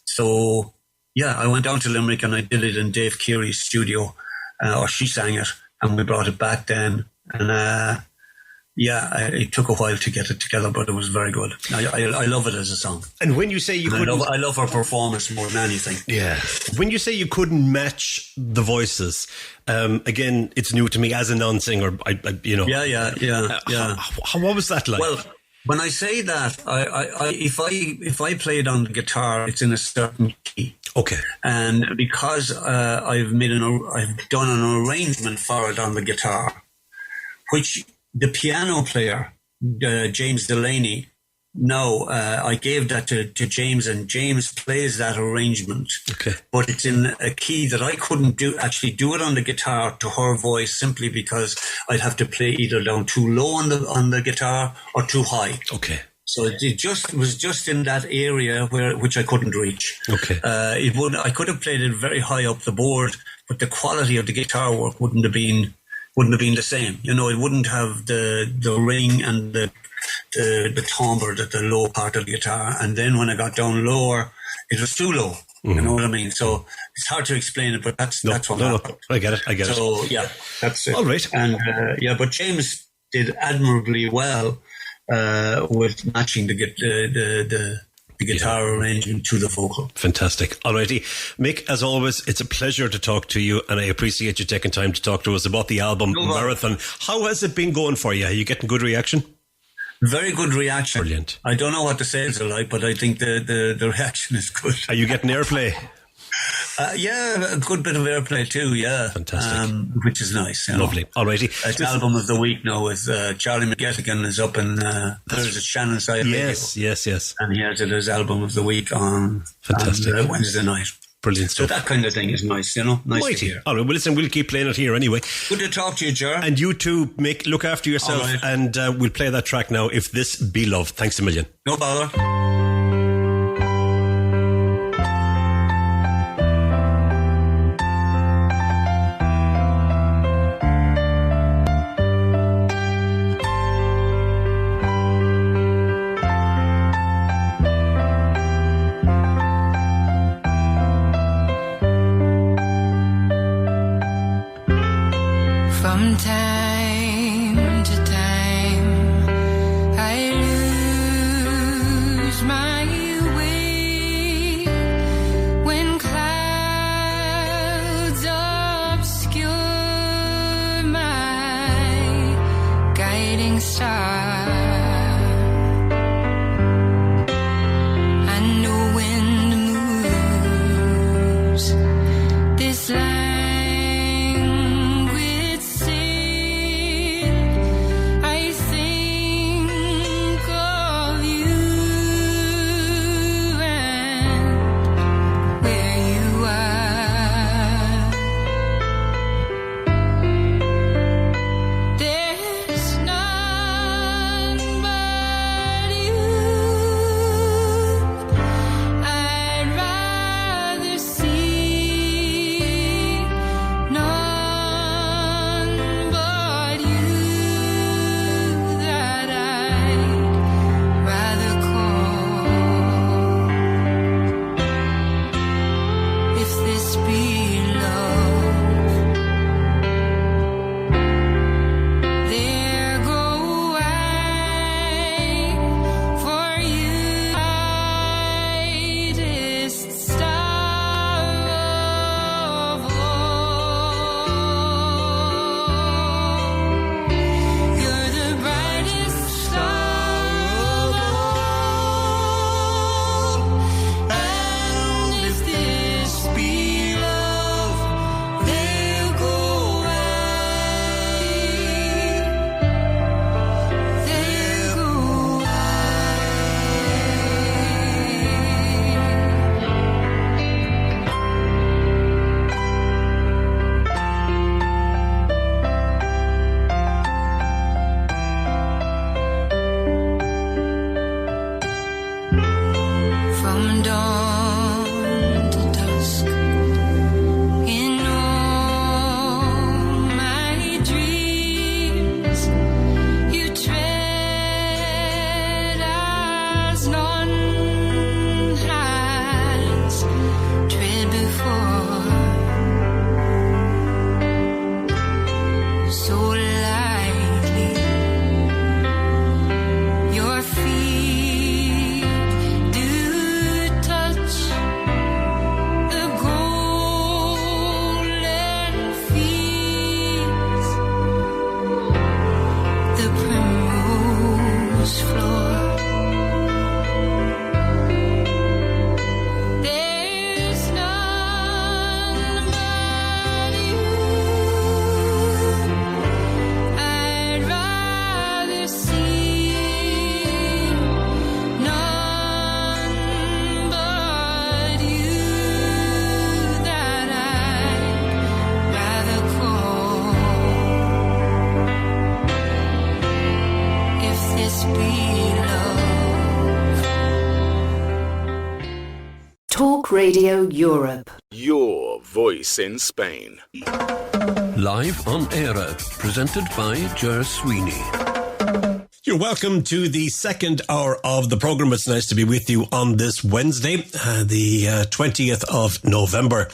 So, yeah, I went down to Limerick and I did it in Dave Keary's studio, or she sang it, and we brought it back then. And it took a while to get it together, but it was very good. I love it as a song. And when you say you couldn't... I love her performance more than anything. Yeah. When you say you couldn't match the voices, again, it's new to me as a non-singer. What was that like? Well, when I say that, if I play it on the guitar, it's in a certain key. Okay. And because I've done an arrangement for it on the guitar, which... The piano player, James Delaney, I gave that to James, and James plays that arrangement. Okay. But it's in a key that I couldn't do it on the guitar to her voice, simply because I'd have to play either down too low on the guitar or too high. Okay. So it was just in that area which I couldn't reach. Okay. I could have played it very high up the board, but the quality of the guitar work wouldn't have been the same. It wouldn't have the ring and the timbre, the low part of the guitar. And then when I got down lower, it was too low. You know what I mean? So it's hard to explain it, but that's what happened. I get it. So yeah, that's it. All right. And but James did admirably well with matching the guitar arrangement to the vocal. Fantastic. Alrighty. Mick, as always, it's a pleasure to talk to you, and I appreciate you taking time to talk to us about the album Marathon. How has it been going for you? Are you getting good reaction? Very good reaction. Brilliant. I don't know what the sales are like, but I think the reaction is good. Are you getting airplay? Yeah, a good bit of airplay too, yeah. Fantastic. Which is nice. Lovely. Alrighty. It's album of the week now with Charlie McGettigan is up in there's a Shannon Side Radio. Yes. And he has it as album of the week on Wednesday night. Brilliant stuff. So that kind of thing is nice, Nice to hear. All right, well, listen, we'll keep playing it here anyway. Good to talk to you, Ger. And you too, Mick. Look after yourself. Right. And we'll play that track now, If This Be Love. Thanks a million. No bother. dawn to dusk. In all my dreams, you tread as none has tread before. So lightly, your feet do touch the golden fields, the primrose floor. There's none but you I'd rather see, none but you that I'd rather call. If this be love. Talk Radio Europe. Your voice in Spain. Live on Eire, presented by Ger Sweeney. You're welcome to the second hour of the programme. It's nice to be with you on this Wednesday, the 20th of November.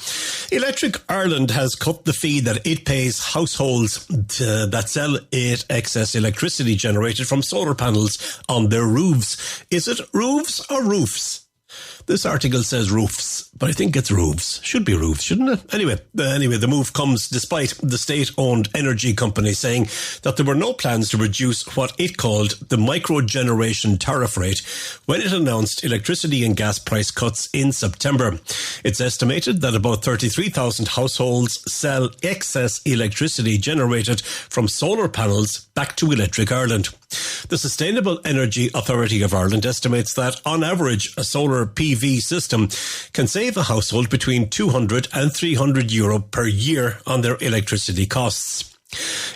Electric Ireland has cut the fee that it pays households that sell it excess electricity generated from solar panels on their roofs. Is it roofs or roofs? This article says roofs, but I think it's roofs. Should be roofs, shouldn't it? Anyway, the move comes despite the state-owned energy company saying that there were no plans to reduce what it called the micro-generation tariff rate when it announced electricity and gas price cuts in September. It's estimated that about 33,000 households sell excess electricity generated from solar panels back to Electric Ireland. The Sustainable Energy Authority of Ireland estimates that, on average, a solar PV system can save a household between €200 and €300 per year on their electricity costs.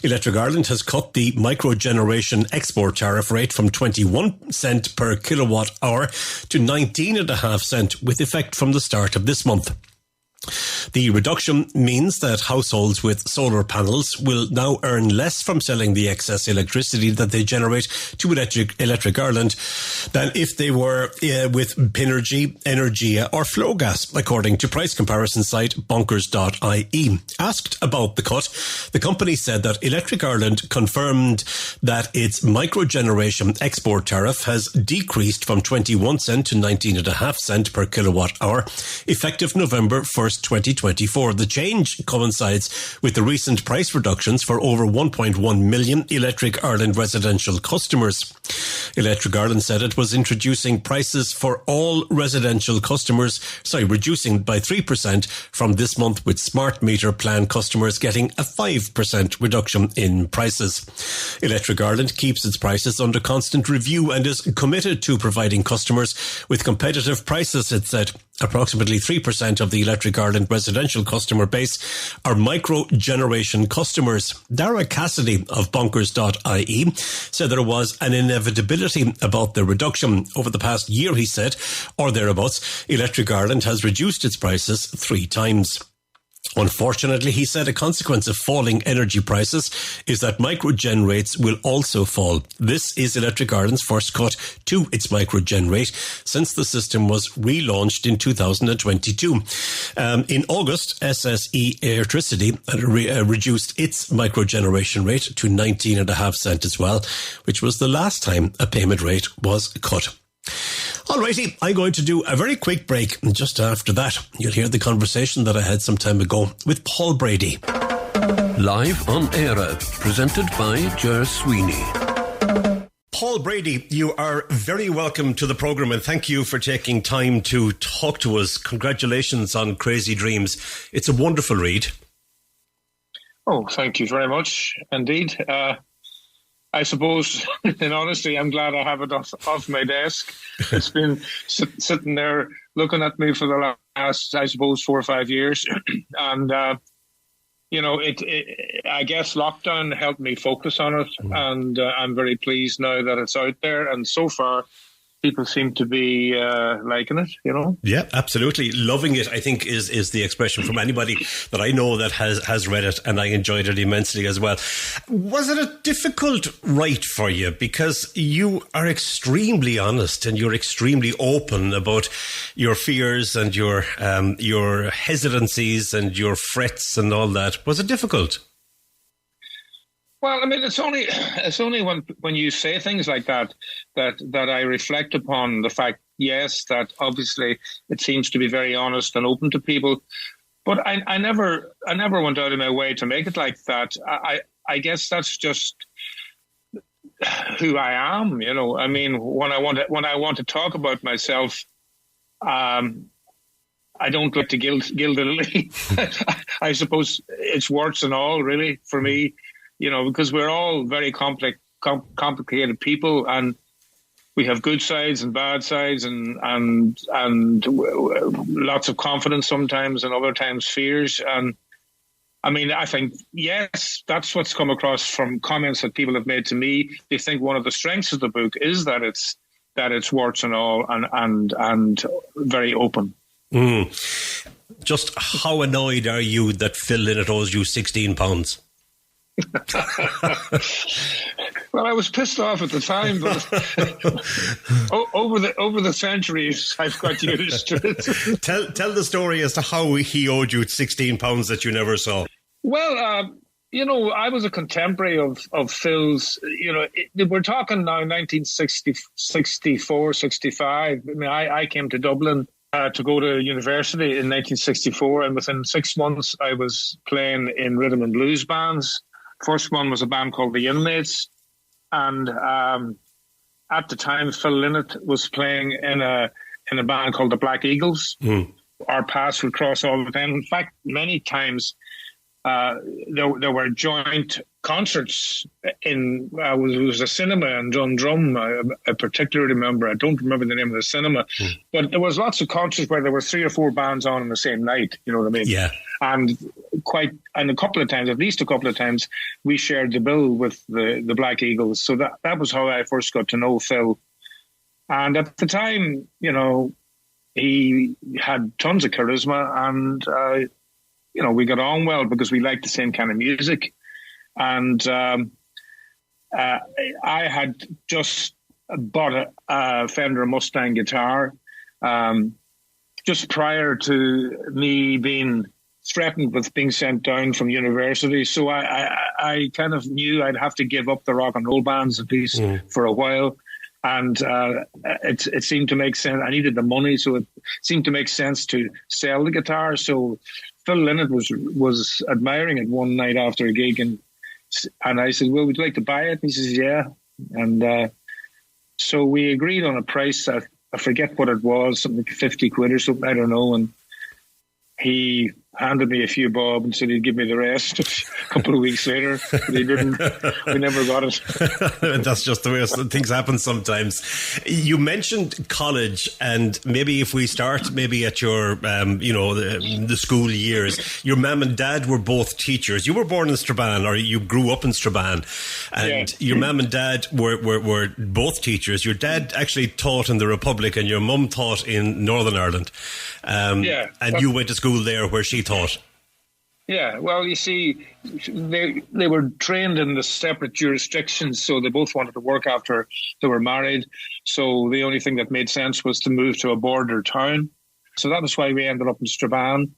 Electric Ireland has cut the micro-generation export tariff rate from 21 cent per kilowatt hour to 19.5 cent with effect from the start of this month. The reduction means that households with solar panels will now earn less from selling the excess electricity that they generate to Electric Ireland than if they were with Pinergy, Energia or Flowgas, according to price comparison site bonkers.ie. Asked about the cut, the company said that Electric Ireland confirmed that its micro-generation export tariff has decreased from 21 cent to 19.5 cent per kilowatt hour, effective November 1st, 2024. The change coincides with the recent price reductions for over 1.1 million Electric Ireland residential customers. Electric Ireland said it was introducing prices for all residential customers, reducing by 3% from this month, with smart meter plan customers getting a 5% reduction in prices. Electric Ireland keeps its prices under constant review and is committed to providing customers with competitive prices, it said. Approximately 3% of the Electric Ireland residential customer base are micro-generation customers. Dara Cassidy of bonkers.ie said there was an inevitability about the reduction. Over the past year, he said, or thereabouts, Electric Ireland has reduced its prices 3 times. Unfortunately, he said, a consequence of falling energy prices is that microgen rates will also fall. This is Electric Ireland's first cut to its microgen rate since the system was relaunched in 2022. In August, SSE Electricity reduced its microgeneration rate to 19.5 cent as well, which was the last time a payment rate was cut. Alrighty, I'm going to do a very quick break, and just after that, you'll hear the conversation that I had some time ago with Paul Brady. Live on Eire, presented by Ger Sweeney. Paul Brady, you are very welcome to the programme, and thank you for taking time to talk to us. Congratulations on Crazy Dreams. It's a wonderful read. Oh, thank you very much indeed. I suppose, in honesty, I'm glad I have it off my desk. It's been sitting there looking at me for the last, I suppose, 4 or 5 years. And, I guess lockdown helped me focus on it. And I'm very pleased now that it's out there. And so far, people seem to be liking it, you know. Yeah, absolutely. Loving it, I think, is the expression from anybody that I know that has read it, and I enjoyed it immensely as well. Was it a difficult write for you? Because you are extremely honest and you're extremely open about your fears and your hesitancies and your frets and all that. Was it difficult? Well, I mean, it's only when you say things like that I reflect upon the fact, yes, that obviously it seems to be very honest and open to people, but I never went out of my way to make it like that. I guess that's just who I am, you know. I mean, when I want to talk about myself, I don't like to gild the lily. I suppose it's warts and all, really, for me. You know, because we're all very complicated people, and we have good sides and bad sides, and lots of confidence sometimes, and other times fears. And I mean, I think, yes, that's what's come across from comments that people have made to me. They think one of the strengths of the book is that it's warts and all, and very open. Just how annoyed are you that Phil Lynott owes you £16? Well, I was pissed off at the time, but over the centuries, I've got used to it. Tell the story as to how he owed you £16 that you never saw. Well, you know, I was a contemporary of Phil's. You know, we're talking now 1964, 65. I mean, I came to Dublin to go to university in 1964, and within 6 months, I was playing in rhythm and blues bands. First one was a band called the Inmates, and at the time Phil Lynott was playing in a band called the Black Eagles. Our paths would cross all the time. In fact, many times there were joint concerts in it was a cinema in Dundrum. I particularly remember. I don't remember the name of the cinema, but there was lots of concerts where there were 3 or 4 bands on the same night. You know what I mean? Yeah. And a couple of times, at least a couple of times, we shared the bill with the Black Eagles. So that was how I first got to know Phil. And at the time, you know, he had tons of charisma, and you know, we got on well because we liked the same kind of music. And I had just bought a Fender Mustang guitar just prior to me being threatened with being sent down from university. So I kind of knew I'd have to give up the rock and roll bands at least for a while. And it seemed to make sense. I needed the money, so it seemed to make sense to sell the guitar. So Phil Lynott was admiring it one night after a gig, and I said, well, would you like to buy it? And he says, yeah. And so we agreed on a price. I forget what it was, something like 50 quid or something, I don't know. And he handed me a few bob and said he'd give me the rest a couple of weeks later, but he didn't. We never got it. That's just the way things happen sometimes. You mentioned college, and maybe if we start maybe at your, the school years, your mum and dad were both teachers. You were born in Strabane, or you grew up in Strabane, and your mum and dad were both teachers. Your dad actually taught in the Republic, and your mum taught in Northern Ireland. And you went to school there where she taught. Yeah, well, you see, they were trained in the separate jurisdictions, so they both wanted to work after they were married. So the only thing that made sense was to move to a border town. So that was why we ended up in Strabane,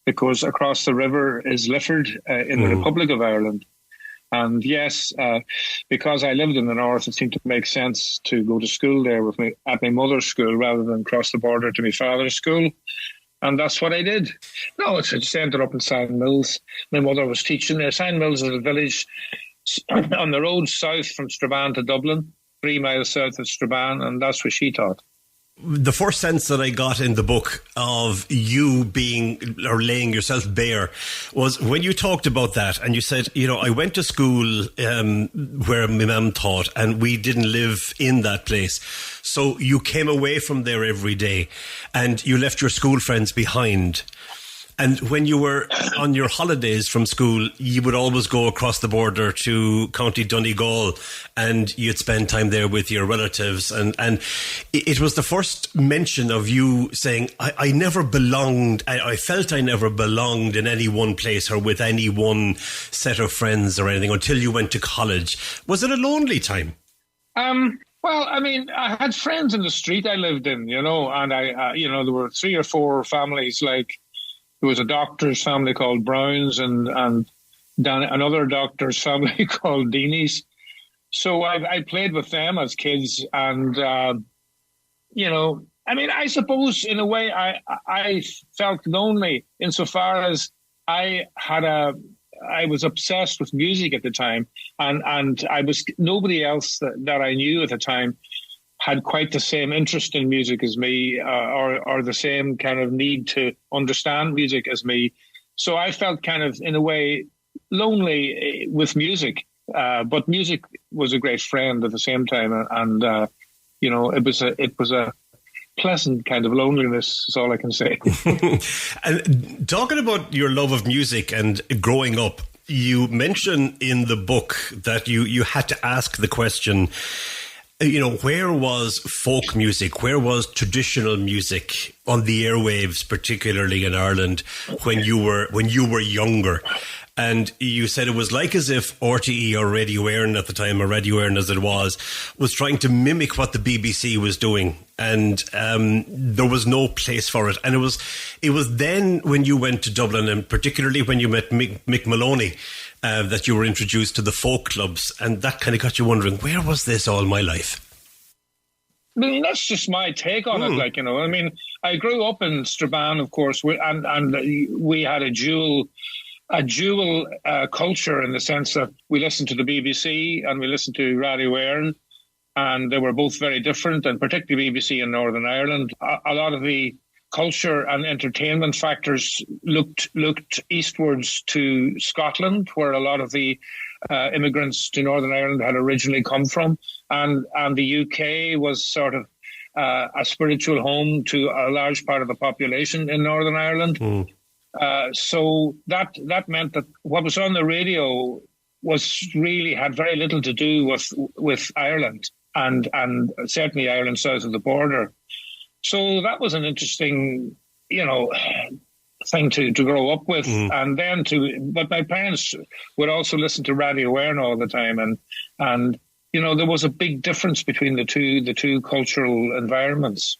because across the river is Lifford in the Republic of Ireland. And yes, because I lived in the north, it seemed to make sense to go to school there with me at my mother's school rather than cross the border to my father's school. And that's what I did. No, it just ended up in Sandmills. My mother was teaching there. Sandmills is a village on the road south from Strabane to Dublin, 3 miles south of Strabane, and that's where she taught. The first sense that I got in the book of you being or laying yourself bare was when you talked about that and you said, you know, I went to school where my mum taught and we didn't live in that place. So you came away from there every day and you left your school friends behind. And when you were on your holidays from school, you would always go across the border to County Donegal, and you'd spend time there with your relatives. And it was the first mention of you saying, I never belonged, I felt I never belonged in any one place or with any one set of friends or anything until you went to college. Was it a lonely time? Well, I mean, I had friends in the street I lived in, and there were 3 or 4 families. Like, there was a doctor's family called Browns and down another doctor's family called Deeney's. So I played with them as kids, and I mean, I suppose in a way I felt lonely insofar as I was obsessed with music at the time, and nobody else that I knew at the time had quite the same interest in music as me, or the same kind of need to understand music as me. So I felt kind of, in a way, lonely with music. But music was a great friend at the same time, and it was a pleasant kind of loneliness, is all I can say. And talking about your love of music and growing up, you mention in the book that you had to ask the question, where was folk music, where was traditional music on the airwaves, particularly in Ireland, when you were younger? And you said it was like as if RTE, or Radio Eire at the time, or Radio Eire as it was trying to mimic what the BBC was doing. And there was no place for it. And it was then when you went to Dublin, and particularly when you met Mick Maloney, that you were introduced to the folk clubs. And that kind of got you wondering, where was this all my life? I mean, that's just my take on it. I mean, I grew up in Strabane, of course, and we had a dual culture, in the sense that we listened to the BBC and we listened to Radio Eire, and they were both very different, and particularly BBC in Northern Ireland. A lot of the culture and entertainment factors looked eastwards to Scotland, where a lot of the immigrants to Northern Ireland had originally come from, and the UK was sort of a spiritual home to a large part of the population in Northern Ireland. So that meant that what was on the radio had very little to do with Ireland, and certainly Ireland south of the border. So that was an interesting, thing to grow up with, and then but my parents would also listen to Radio Eire all the time, and there was a big difference between the two cultural environments.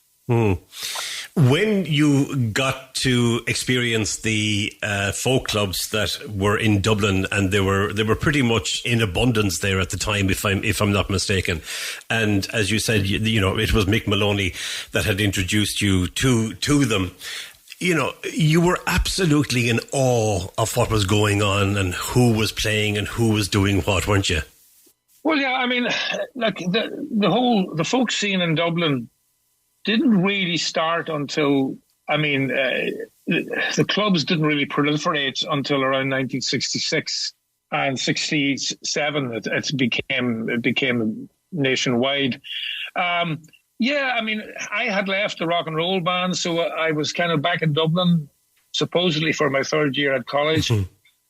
When you got to experience the folk clubs that were in Dublin, and they were pretty much in abundance there at the time, if I'm not mistaken, and as you said, it was Mick Maloney that had introduced you to them. You were absolutely in awe of what was going on and who was playing and who was doing what, weren't you? Well, yeah, I mean, like the folk scene in Dublin didn't really start until, the clubs didn't really proliferate until around 1966 and 67. It became nationwide. Yeah, I mean, I had left the rock and roll band, so I was kind of back in Dublin, supposedly for my 3rd year at college.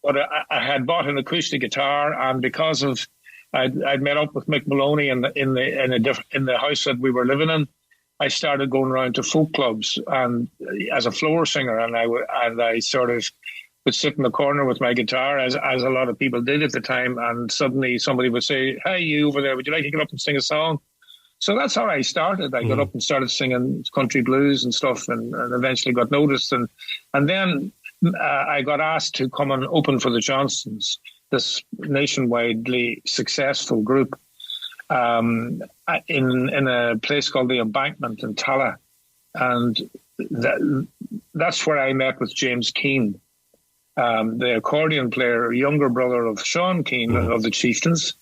But I had bought an acoustic guitar, and because of I'd met up with Mick Maloney in the house that we were living in, I started going around to folk clubs and as a floor singer, and I sort of would sit in the corner with my guitar, as a lot of people did at the time, and suddenly somebody would say, "Hey, you over there, would you like to get up and sing a song?" So that's how I started. I got up and started singing country blues and stuff, and eventually got noticed. And then I got asked to come and open for the Johnsons, this nationwidely successful group, in a place called the Embankment in Tala. And that's where I met with James Keane, the accordion player, younger brother of Sean Keane of the Chieftains.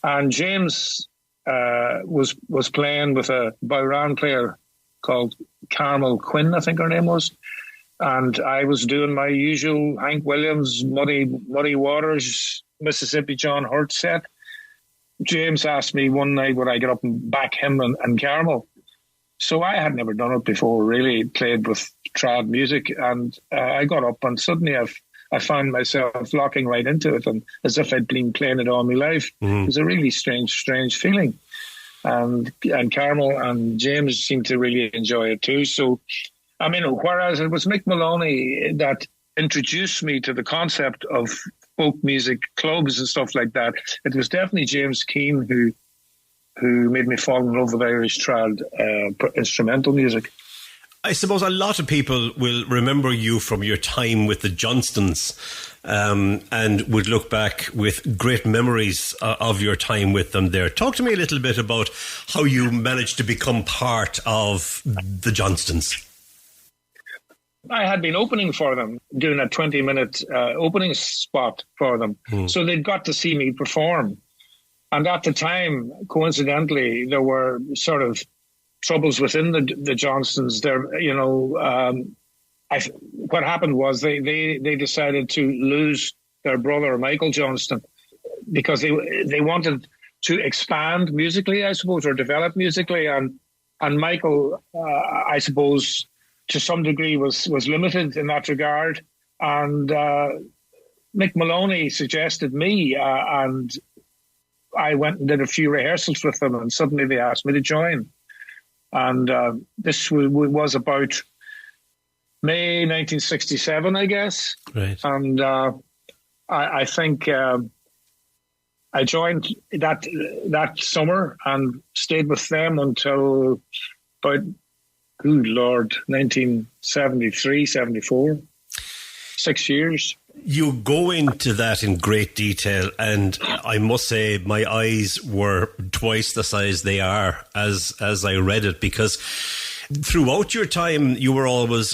And James was playing with a Bowran player called Carmel Quinn, I think her name was. And I was doing my usual Hank Williams, Muddy Waters, Mississippi John Hurt set. James asked me one night would I get up and back him and Carmel. So I had never done it before, really played with trad music. And I got up and suddenly I found myself locking right into it, and as if I'd been playing it all my life. It was a really strange feeling. And Carmel and James seemed to really enjoy it too. So, I mean, whereas it was Mick Maloney that introduced me to the concept of folk music clubs and stuff like that, it was definitely James Keane who made me fall in love with Irish trad instrumental music. I suppose a lot of people will remember you from your time with the Johnstons and would look back with great memories of your time with them there. Talk to me a little bit about how you managed to become part of the Johnstons. I had been opening for them, doing a 20-minute opening spot for them. So they'd got to see me perform. And at the time, coincidentally, there were sort of troubles within the Johnstons. There, you know, what happened was they decided to lose their brother Michael Johnston because they wanted to expand musically, I suppose, or develop musically, and Michael, I suppose, to some degree was limited in that regard. And Mick Maloney suggested me, and I went and did a few rehearsals with them, and suddenly they asked me to join. And this was about May 1967, I guess. Right. And I think I joined that summer and stayed with them until about, good Lord, 1973, 74. 6 years. You go into that in great detail, and I must say my eyes were twice the size they are as I read it, because throughout your time you always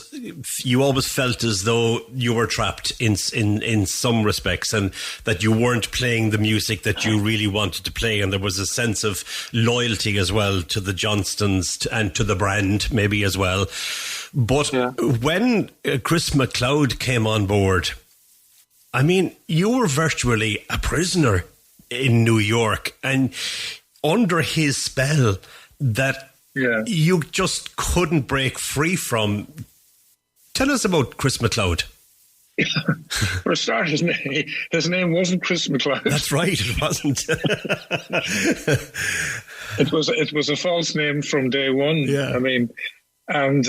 felt as though you were trapped in some respects, and that you weren't playing the music that you really wanted to play, and there was a sense of loyalty as well to the Johnstons and to the brand maybe as well. But when Chris MacLeod came on board, I mean, you were virtually a prisoner in New York, and under his spell that you just couldn't break free from. Tell us about Chris MacLeod. For a start, his name wasn't Chris MacLeod. That's right, it wasn't. It was a false name from day one. Yeah. I mean, and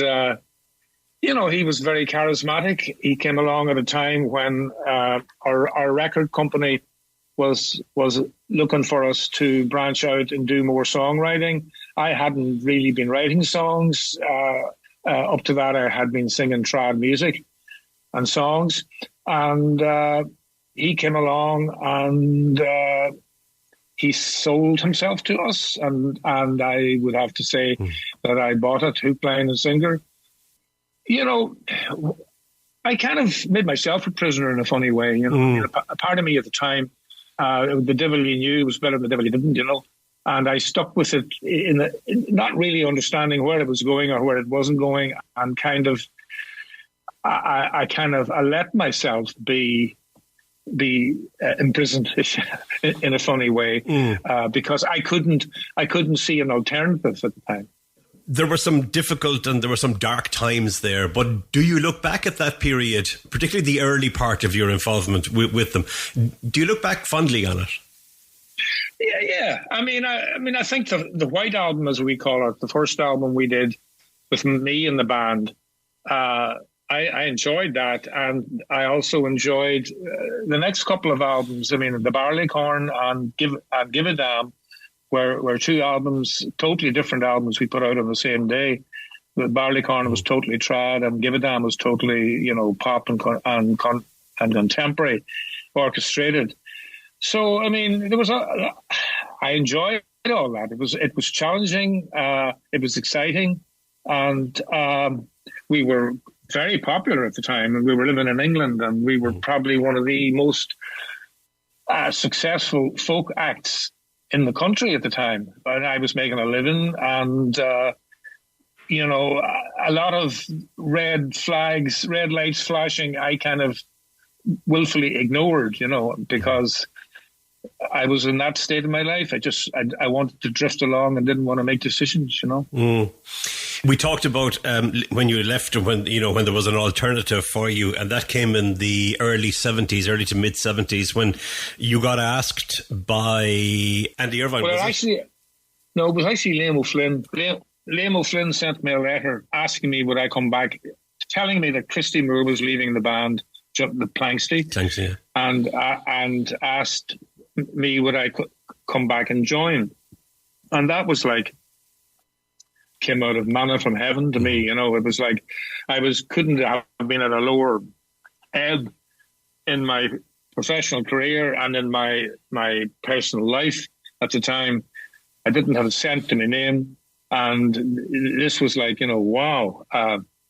you know, he was very charismatic. He came along at a time when our record company was looking for us to branch out and do more songwriting. I hadn't really been writing songs. Up to that, I had been singing trad music and songs. And he came along and he sold himself to us. And I would have to say that I bought it, hook, line and sinker. You know, I kind of made myself a prisoner in a funny way. You know, a part of me at the time, the devil you knew was better than the devil you didn't, you know. And I stuck with it in not really understanding where it was going or where it wasn't going, and kind of, I let myself be imprisoned in a funny way because I couldn't see an alternative at the time. There were some difficult and there were some dark times there, but do you look back at that period, particularly the early part of your involvement with them? Do you look back fondly on it? Yeah. I mean, I think the White Album, as we call it, the first album we did with me and the band, I enjoyed that, and I also enjoyed the next couple of albums. I mean, the Barleycorn and Give a Damn were two albums, totally different albums we put out on the same day. The Barleycorn was totally trad, and Give a Damn was totally, you know, pop and contemporary, orchestrated. So, I mean, I enjoyed all that. It was challenging. It was exciting, and we were very popular at the time. And we were living in England, and we were probably one of the most successful folk acts in the country at the time. And I was making a living, and you know, a lot of red lights flashing, I kind of willfully ignored, you know, because I was in that state of my life. I wanted to drift along and didn't want to make decisions, you know. We talked about when you left, when there was an alternative for you, and that came in the early to mid 70s, when you got asked by Andy Irvine. Well, it was actually Liam O'Flynn. Liam O'Flynn sent me a letter asking me would I come back, telling me that Christy Moore was leaving the band, the Planksty, yeah. and asked me would I come back and join, and that was like came out of manna from heaven to me. It was like couldn't have been at a lower ebb in my professional career and in my personal life at the time. I didn't have a cent to my name, and this was like, wow,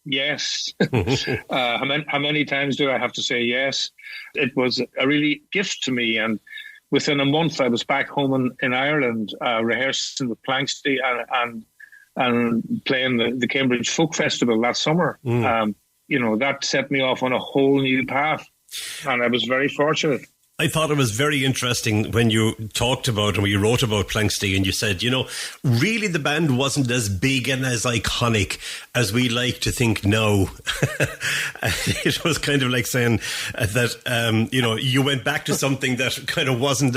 yes. How many times do I have to say yes? It was a really gift to me, and within a month I was back home in Ireland, rehearsing with Planksty and playing the Cambridge Folk Festival that summer. That set me off on a whole new path, and I was very fortunate. I thought it was very interesting when you talked about and when you wrote about Planksty, and you said, really the band wasn't as big and as iconic as we like to think now. It was kind of like saying that, you went back to something that kind of wasn't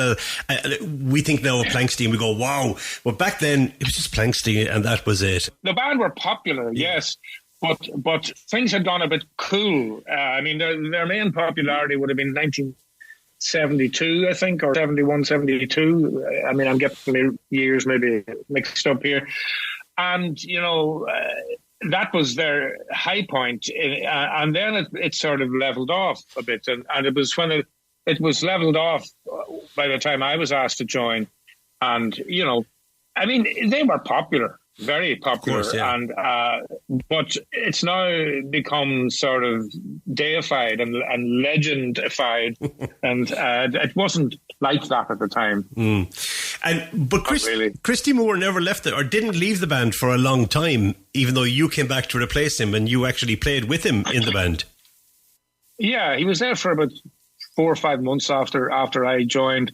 we think now of Planksty and we go, wow. But back then it was just Planksty and that was it. The band were popular, yes. But things had gone a bit cool. Their main popularity would have been 1972, I think, or 71, 72. I'm getting the years maybe mixed up here. And, that was their high point. And then it sort of leveled off a bit. And it was when it was leveled off by the time I was asked to join. And, they were popular. Very popular, of course, yeah. And but it's now become sort of deified and legendified, and it wasn't like that at the time. But Christy Moore never left it, or didn't leave the band for a long time, even though you came back to replace him, and you actually played with him in the band. Yeah, he was there for about 4 or 5 months after I joined.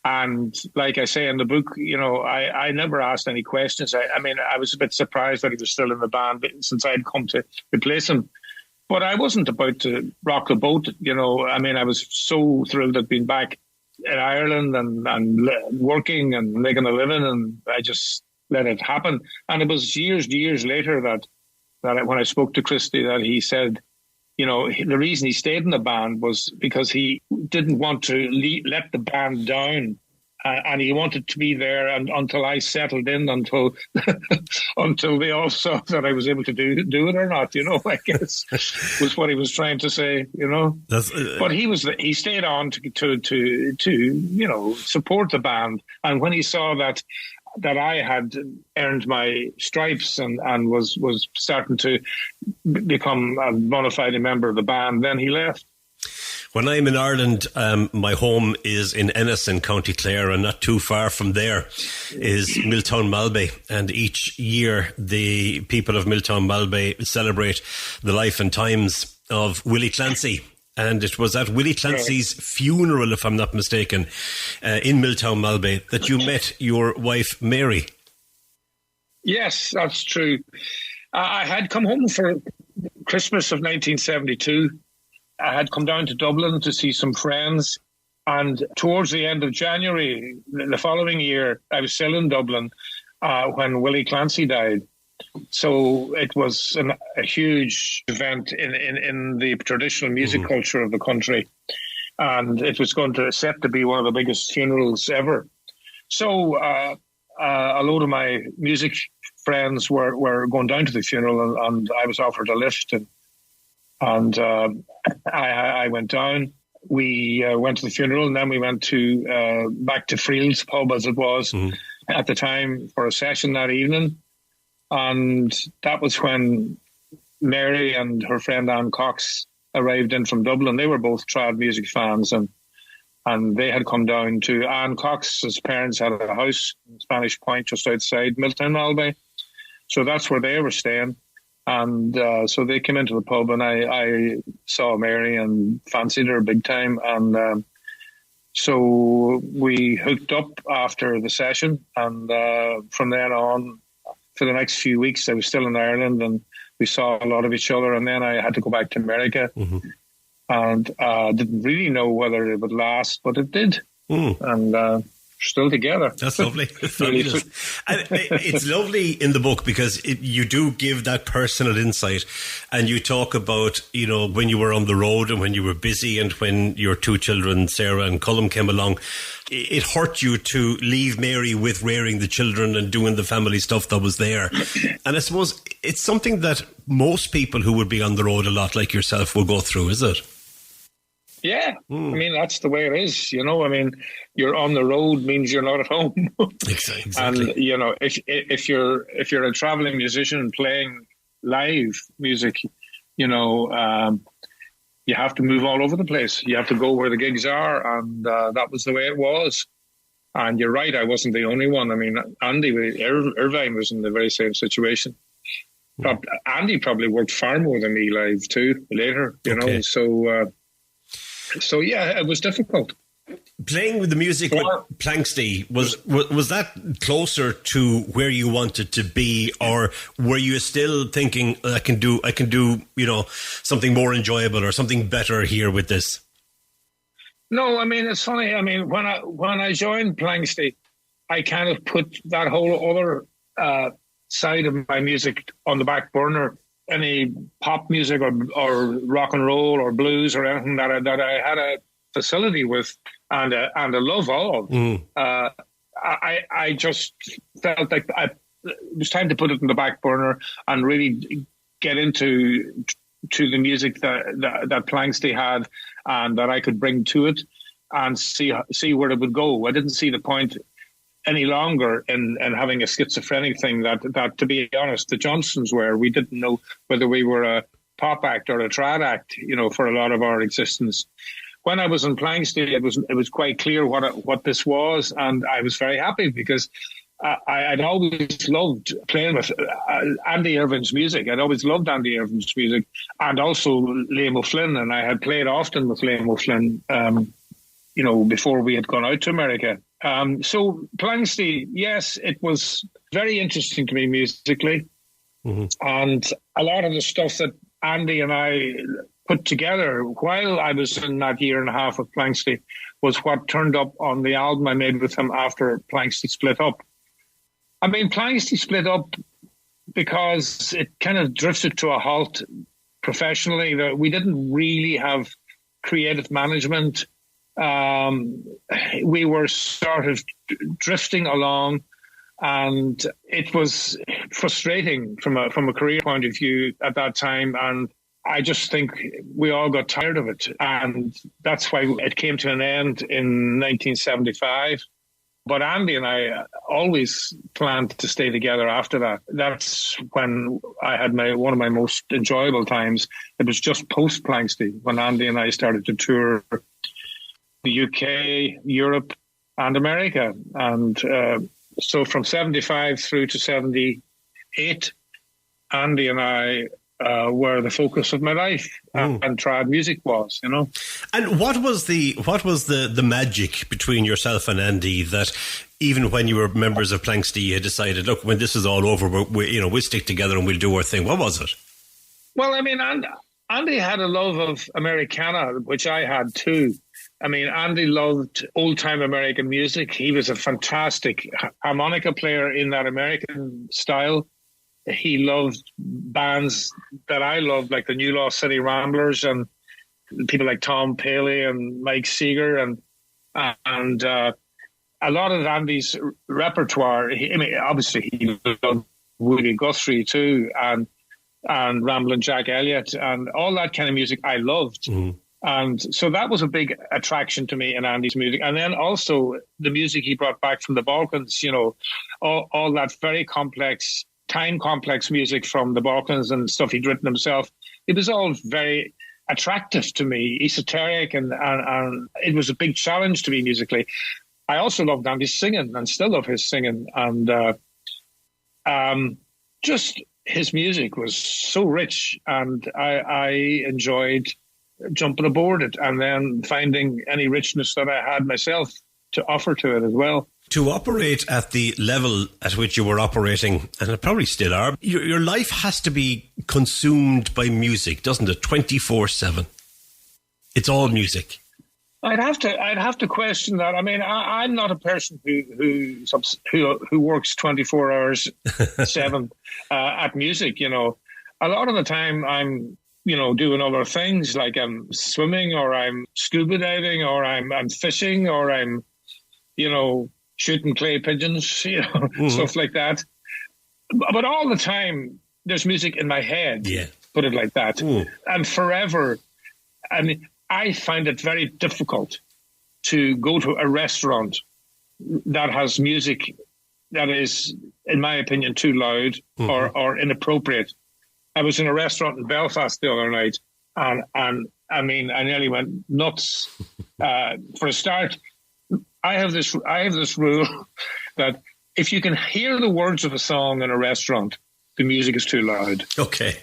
And like I say in the book, I never asked any questions. I was a bit surprised that he was still in the band since I had come to replace him. But I wasn't about to rock the boat, I was so thrilled at being back in Ireland and working and making a living, and I just let it happen. And it was years later that when I spoke to Christy, that he said, the reason he stayed in the band was because he didn't want to let the band down, and he wanted to be there until I settled in, until they all saw that I was able to do it or not. I guess was what he was trying to say. But he stayed on to support the band, and when he saw that I had earned my stripes and was starting to become a bona fide member of the band, then he left. When I'm in Ireland, my home is in Ennis in County Clare, and not too far from there is Milltown Malbay. And each year the people of Milltown Malbay celebrate the life and times of Willie Clancy. And it was at Willie Clancy's funeral, if I'm not mistaken, in Milltown Malbay, that you met your wife, Mary. Yes, that's true. I had come home for Christmas of 1972. I had come down to Dublin to see some friends. And towards the end of January, the following year, I was still in Dublin when Willie Clancy died. So it was a huge event in the traditional music culture of the country, and it was set to be one of the biggest funerals ever. So a load of my music friends were going down to the funeral, and I was offered a lift, and I went down. We went to the funeral, and then we went back to Friel's pub, as it was at the time, for a session that evening. And that was when Mary and her friend Anne Cox arrived in from Dublin. They were both trad music fans, and they had come down to Anne Cox's parents had a house in Spanish Point just outside Milltown Malbay. So that's where they were staying. And so they came into the pub, and I saw Mary and fancied her big time. And so we hooked up after the session, and from then on, for the next few weeks. I was still in Ireland, and we saw a lot of each other. And then I had to go back to America, and didn't really know whether it would last, but it did. And still together. That's lovely. Fabulous. And it's lovely in the book because you do give that personal insight, and you talk about, you know, when you were on the road and when you were busy and when your two children, Sarah and Cullum, came along. It hurt you to leave Mary with rearing the children and doing the family stuff that was there. And I suppose it's something that most people who would be on the road a lot like yourself will go through, is it? Yeah, I mean, that's the way it is, you know. I mean, you're on the road means you're not at home. Exactly. And, you know, if you're a traveling musician playing live music, you know, you have to move all over the place. You have to go where the gigs are, and that was the way it was. And you're right, I wasn't the only one. I mean, Irvine was in the very same situation. Andy probably worked far more than me live too later, you know, so yeah, it was difficult. Playing with the music with Planxty, was that closer to where you wanted to be, or were you still thinking I can do you know, something more enjoyable or something better here with this? No, I mean, it's funny. I mean, when I joined Planxty, I kind of put that whole other side of my music on the back burner. Any pop music or rock and roll or blues or anything that I had a facility with and a love of, I just felt like it was time to put it in the back burner and really get into the music that Planxty had and that I could bring to it and see where it would go. I didn't see the point any longer in having a schizophrenic thing that, to be honest, the Johnsons were. We didn't know whether we were a pop act or a trad act, you know, for a lot of our existence. When I was in Planxty, it was quite clear what this was, and I was very happy because I'd always loved playing with Andy Irvine's music. I'd always loved Andy Irvine's music, and also Liam O'Flynn, and I had played often with Liam O'Flynn, you know, before we had gone out to America. So Planxty, yes, it was very interesting to me musically. And a lot of the stuff that Andy and I put together while I was in that year and a half of Planxty was what turned up on the album I made with him after Planxty split up. I mean, Planxty split up because it kind of drifted to a halt professionally. We didn't really have creative management. We were sort of drifting along, and it was frustrating from a career point of view at that time. And I just think we all got tired of it, and that's why it came to an end in 1975. But Andy and I always planned to stay together after that. That's when I had one of my most enjoyable times. It was just post Planxty when Andy and I started to tour the UK, Europe, and America. And so from 75 through to 78, Andy and I were the focus of my life, and trad music was, you know. And what was the magic between yourself and Andy that even when you were members of Planxty, you decided, look, when this is all over, we'll stick together and we'll do our thing? What was it? Well, I mean, Andy had a love of Americana, which I had too. I mean, Andy loved old-time American music. He was a fantastic harmonica player in that American style. He loved bands that I loved, like the New Lost City Ramblers and people like Tom Paley and Mike Seeger and a lot of Andy's repertoire. Obviously he loved Woody Guthrie too, and Ramblin' Jack Elliott and all that kind of music I loved. And so that was a big attraction to me in Andy's music. And then also the music he brought back from the Balkans, you know, all that very complex, time-complex music from the Balkans and stuff he'd written himself. It was all very attractive to me, esoteric, and it was a big challenge to me musically. I also loved Andy's singing and still love his singing. And just his music was so rich, and I enjoyed jumping aboard it and then finding any richness that I had myself to offer to it as well. To operate at the level at which you were operating, and probably still are, your life has to be consumed by music, doesn't it? 24/7. It's all music. I'd have to question that. I mean, I'm not a person who works 24 hours 7 at music. You know, a lot of the time I'm doing other things, like I'm swimming, or I'm scuba diving, or I'm fishing, or I'm shooting clay pigeons, stuff like that. But all the time there's music in my head. Yeah, put it like that. And forever. I mean, I find it very difficult to go to a restaurant that has music that is, in my opinion, too loud or inappropriate. I was in a restaurant in Belfast the other night, and I mean, I nearly went nuts. For a start, I have this rule that if you can hear the words of a song in a restaurant, the music is too loud. Okay.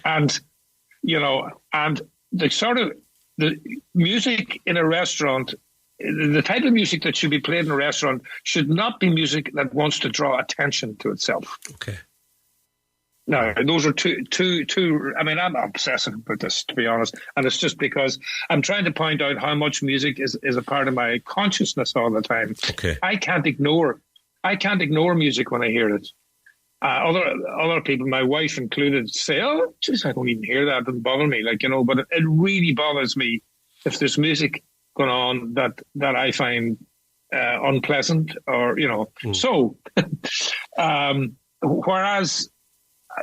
And the music in a restaurant, the type of music that should be played in a restaurant should not be music that wants to draw attention to itself. Okay. No, those are two. I mean, I'm obsessive about this, to be honest, and it's just because I'm trying to point out how much music is a part of my consciousness all the time. Okay. I can't ignore music when I hear it. Other people, my wife included, say, "Oh, geez, I don't even hear that. It doesn't bother me." But it really bothers me if there's music going on that I find unpleasant, or So, whereas,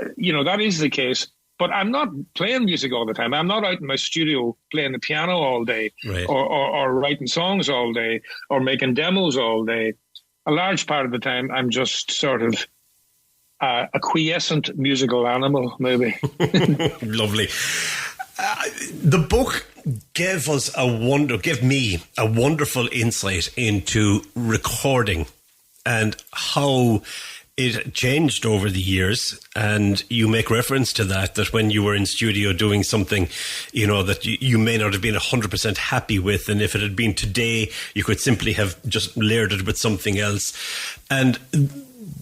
that is the case. But I'm not playing music all the time. I'm not out in my studio playing the piano all day, right, or writing songs all day, or making demos all day. A large part of the time, I'm just sort of a quiescent musical animal, maybe. Lovely. The book gave me a wonderful insight into recording and how it changed over the years. And you make reference to that when you were in studio doing something, that you may not have been 100% happy with. And if it had been today, you could simply have just layered it with something else. And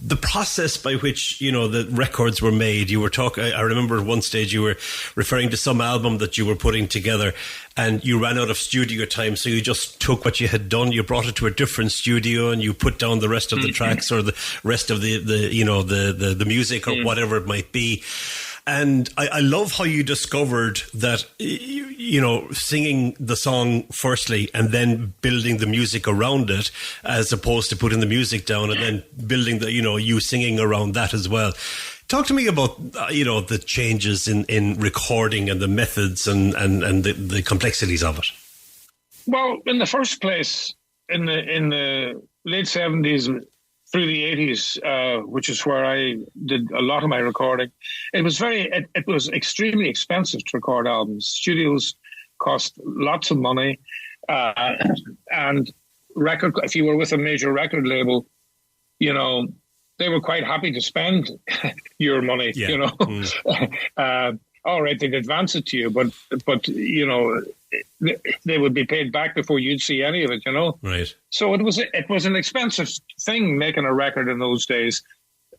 the process by which, the records were made, you were talking, I remember at one stage you were referring to some album that you were putting together and you ran out of studio time. So you just took what you had done, you brought it to a different studio and you put down the rest of the tracks or the rest of the music or whatever it might be. And I love how you discovered that, singing the song firstly and then building the music around it, as opposed to putting the music down and then building you singing around that as well. Talk to me about, the changes in recording and the methods and the complexities of it. Well, in the first place, in the late 70s, through the 80s, which is where I did a lot of my recording, it was extremely expensive to record albums. Studios cost lots of money, and if you were with a major record label, they were quite happy to spend your money. Yeah. All right, they'd advance it to you, but they would be paid back before you'd see any of it, Right. So it was an expensive thing making a record in those days,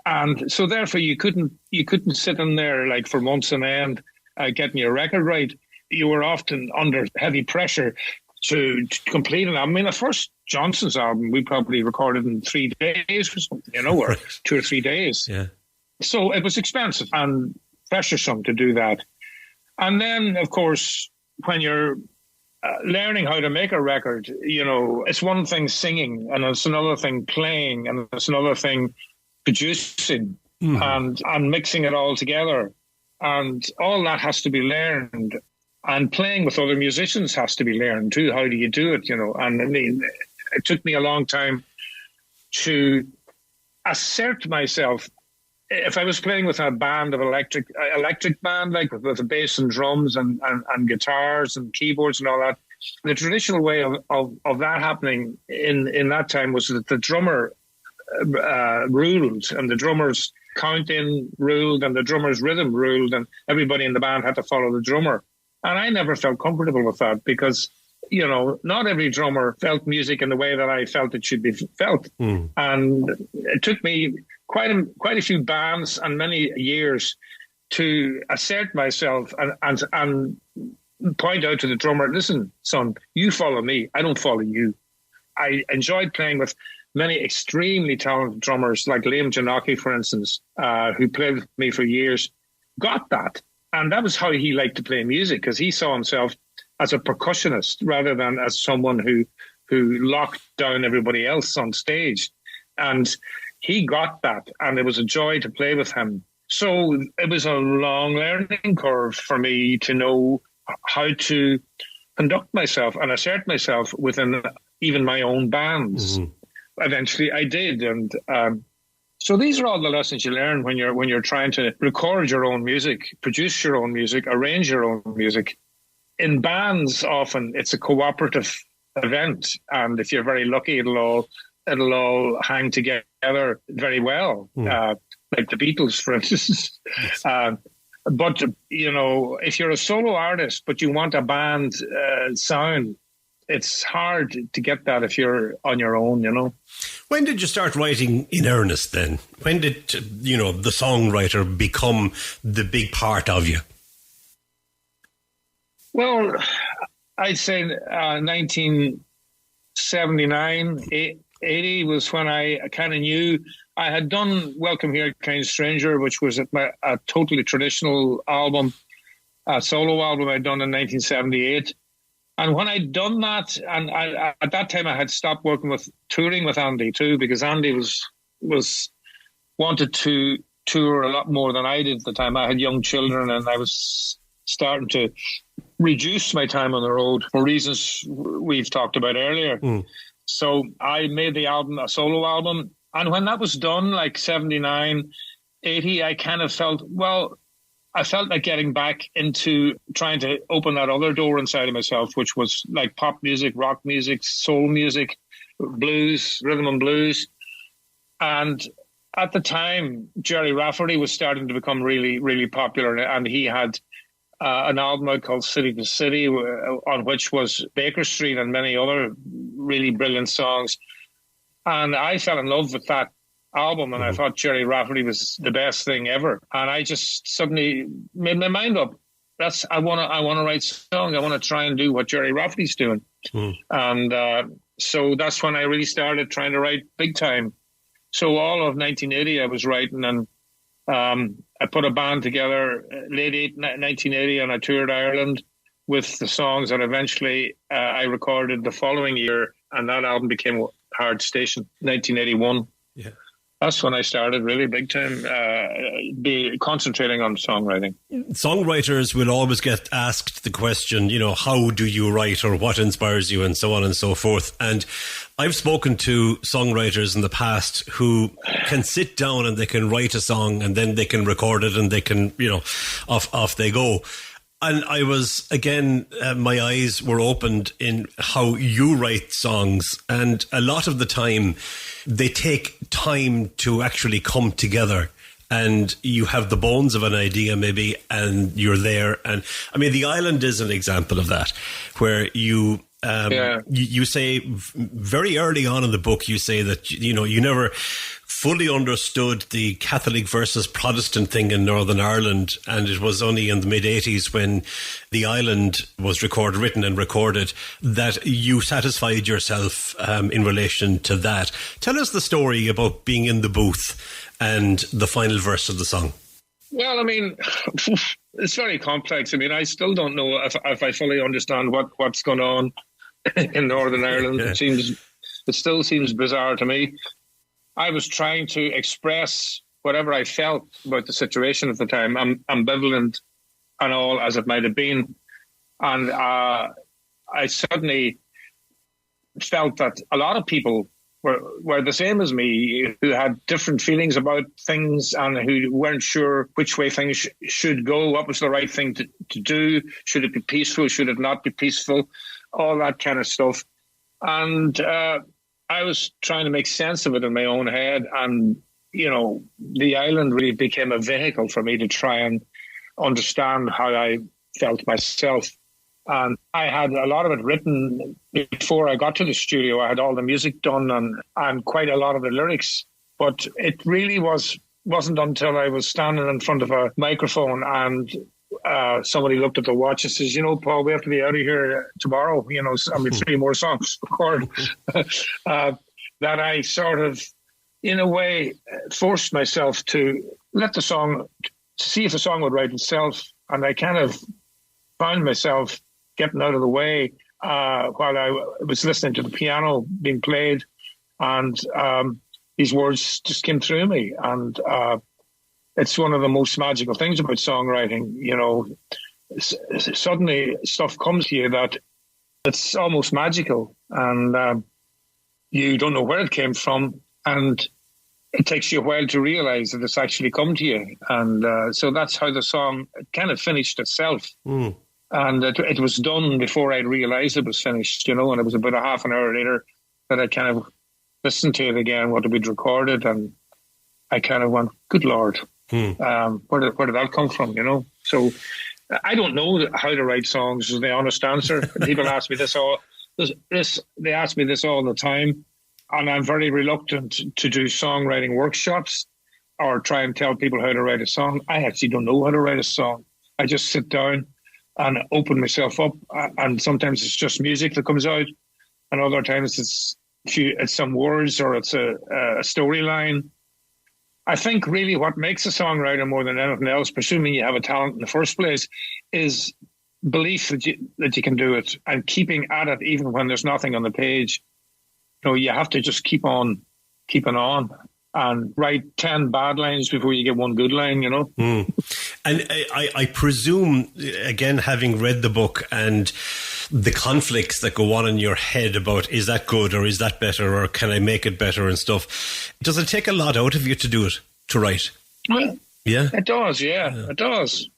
and so therefore you couldn't sit in there like for months on end getting your record right. You were often under heavy pressure to complete it. I mean, the first Johnson's album we probably recorded in 3 days or something, or 2 or 3 days. Yeah. So it was expensive and pressuresome to do that. And then, of course, when you're learning how to make a record, it's one thing singing, and it's another thing playing, and it's another thing producing and mixing it all together. And all that has to be learned. And playing with other musicians has to be learned too. How do you do it, And I mean, it took me a long time to assert myself. If I was playing with a band of electric band, like with a bass and drums and guitars and keyboards and all that, the traditional way of that happening in that time was that the drummer ruled, and the drummer's count-in ruled, and the drummer's rhythm ruled, and everybody in the band had to follow the drummer. And I never felt comfortable with that, because not every drummer felt music in the way that I felt it should be felt. And it took me quite a few bands and many years to assert myself and point out to the drummer, listen, son, you follow me, I don't follow you. I enjoyed playing with many extremely talented drummers, like Liam Janocki, for instance, who played with me for years, got that. And that was how he liked to play music, because he saw himself as a percussionist rather than as someone who locked down everybody else on stage. And he got that, and it was a joy to play with him. So it was a long learning curve for me to know how to conduct myself and assert myself within even my own bands. Eventually I did. And so these are all the lessons you learn when you're trying to record your own music, produce your own music, arrange your own music. In bands, often it's a cooperative event, and if you're very lucky, it'll all hang together very well, like the Beatles, for instance. But if you're a solo artist but you want a band sound, it's hard to get that if you're on your own. When did you start writing in earnest then? When did, the songwriter become the big part of you? Well, I'd say 1979, 80 was when I kind of knew. I had done Welcome Here, Kind Stranger, which was a totally traditional album, a solo album I'd done in 1978. And when I'd done that, and at that time I had stopped touring with Andy too, because Andy was wanted to tour a lot more than I did at the time. I had young children, and I was starting to reduce my time on the road for reasons we've talked about earlier. So I made the album a solo album. And when that was done, like 79, 80, I kind of felt, I felt like getting back into trying to open that other door inside of myself, which was like pop music, rock music, soul music, blues, rhythm and blues. And at the time, Gerry Rafferty was starting to become really, really popular. And he had an album out called City to City, on which was Baker Street and many other really brilliant songs. And I fell in love with that album, and I thought Gerry Rafferty was the best thing ever. And I just suddenly made my mind up. I want to write songs. I want to try and do what Gerry Rafferty's doing. And so that's when I really started trying to write big time. So all of 1980 I was writing, and I put a band together late 1980, and I toured Ireland with the songs, and eventually I recorded the following year, and that album became Hard Station, 1981. Yeah. That's when I started really big time, concentrating on songwriting. Songwriters will always get asked the question, how do you write, or what inspires you, and so on and so forth. And I've spoken to songwriters in the past who can sit down and they can write a song, and then they can record it, and they can, off they go. And I was, again, my eyes were opened in how you write songs. And a lot of the time, they take time to actually come together. And you have the bones of an idea, maybe, and you're there. And I mean, The Island is an example of that, where you say very early on in the book, you say that, you never fully understood the Catholic versus Protestant thing in Northern Ireland, and it was only in the mid-80s when The Island was written and recorded, that you satisfied yourself in relation to that. Tell us the story about being in the booth and the final verse of the song. Well, I mean, it's very complex. I mean, I still don't know if I fully understand what's going on in Northern Ireland. It still seems bizarre to me. I was trying to express whatever I felt about the situation at the time, ambivalent and all as it might have been. And I suddenly felt that a lot of people were the same as me, who had different feelings about things and who weren't sure which way things should go, what was the right thing to do, should it be peaceful, should it not be peaceful, all that kind of stuff. And I was trying to make sense of it in my own head, and The Island really became a vehicle for me to try and understand how I felt myself. And I had a lot of it written before I got to the studio. I had all the music done and quite a lot of the lyrics. But it really wasn't until I was standing in front of a microphone and somebody looked at the watch and says, Paul, we have to be out of here tomorrow. I mean, 3 more songs to record. That I sort of, in a way, forced myself to let the song, to see if the song would write itself. And I kind of found myself getting out of the way while I was listening to the piano being played, and these words just came through me. And it's one of the most magical things about songwriting. Suddenly stuff comes to you that it's almost magical, and you don't know where it came from, and it takes you a while to realize that it's actually come to you. And so that's how the song kind of finished itself. And it was done before I realized it was finished, and it was about a half an hour later that I kind of listened to it again, what we'd recorded, and I kind of went, good Lord, where did that come from, So I don't know how to write songs, is the honest answer. People ask me they ask me this all the time, and I'm very reluctant to do songwriting workshops or try and tell people how to write a song. I actually don't know how to write a song. I just sit down and open myself up, and sometimes it's just music that comes out, and other times it's some words or it's a storyline. I think really what makes a songwriter more than anything else, presuming you have a talent in the first place, is belief that you can do it and keeping at it even when there's nothing on the page. You have to just keep on keeping on and write 10 bad lines before you get one good line, And I presume, again, having read the book and the conflicts that go on in your head about, is that good or is that better or can I make it better and stuff, does it take a lot out of you to do it, to write? Well, yeah, it does. Yeah, it does.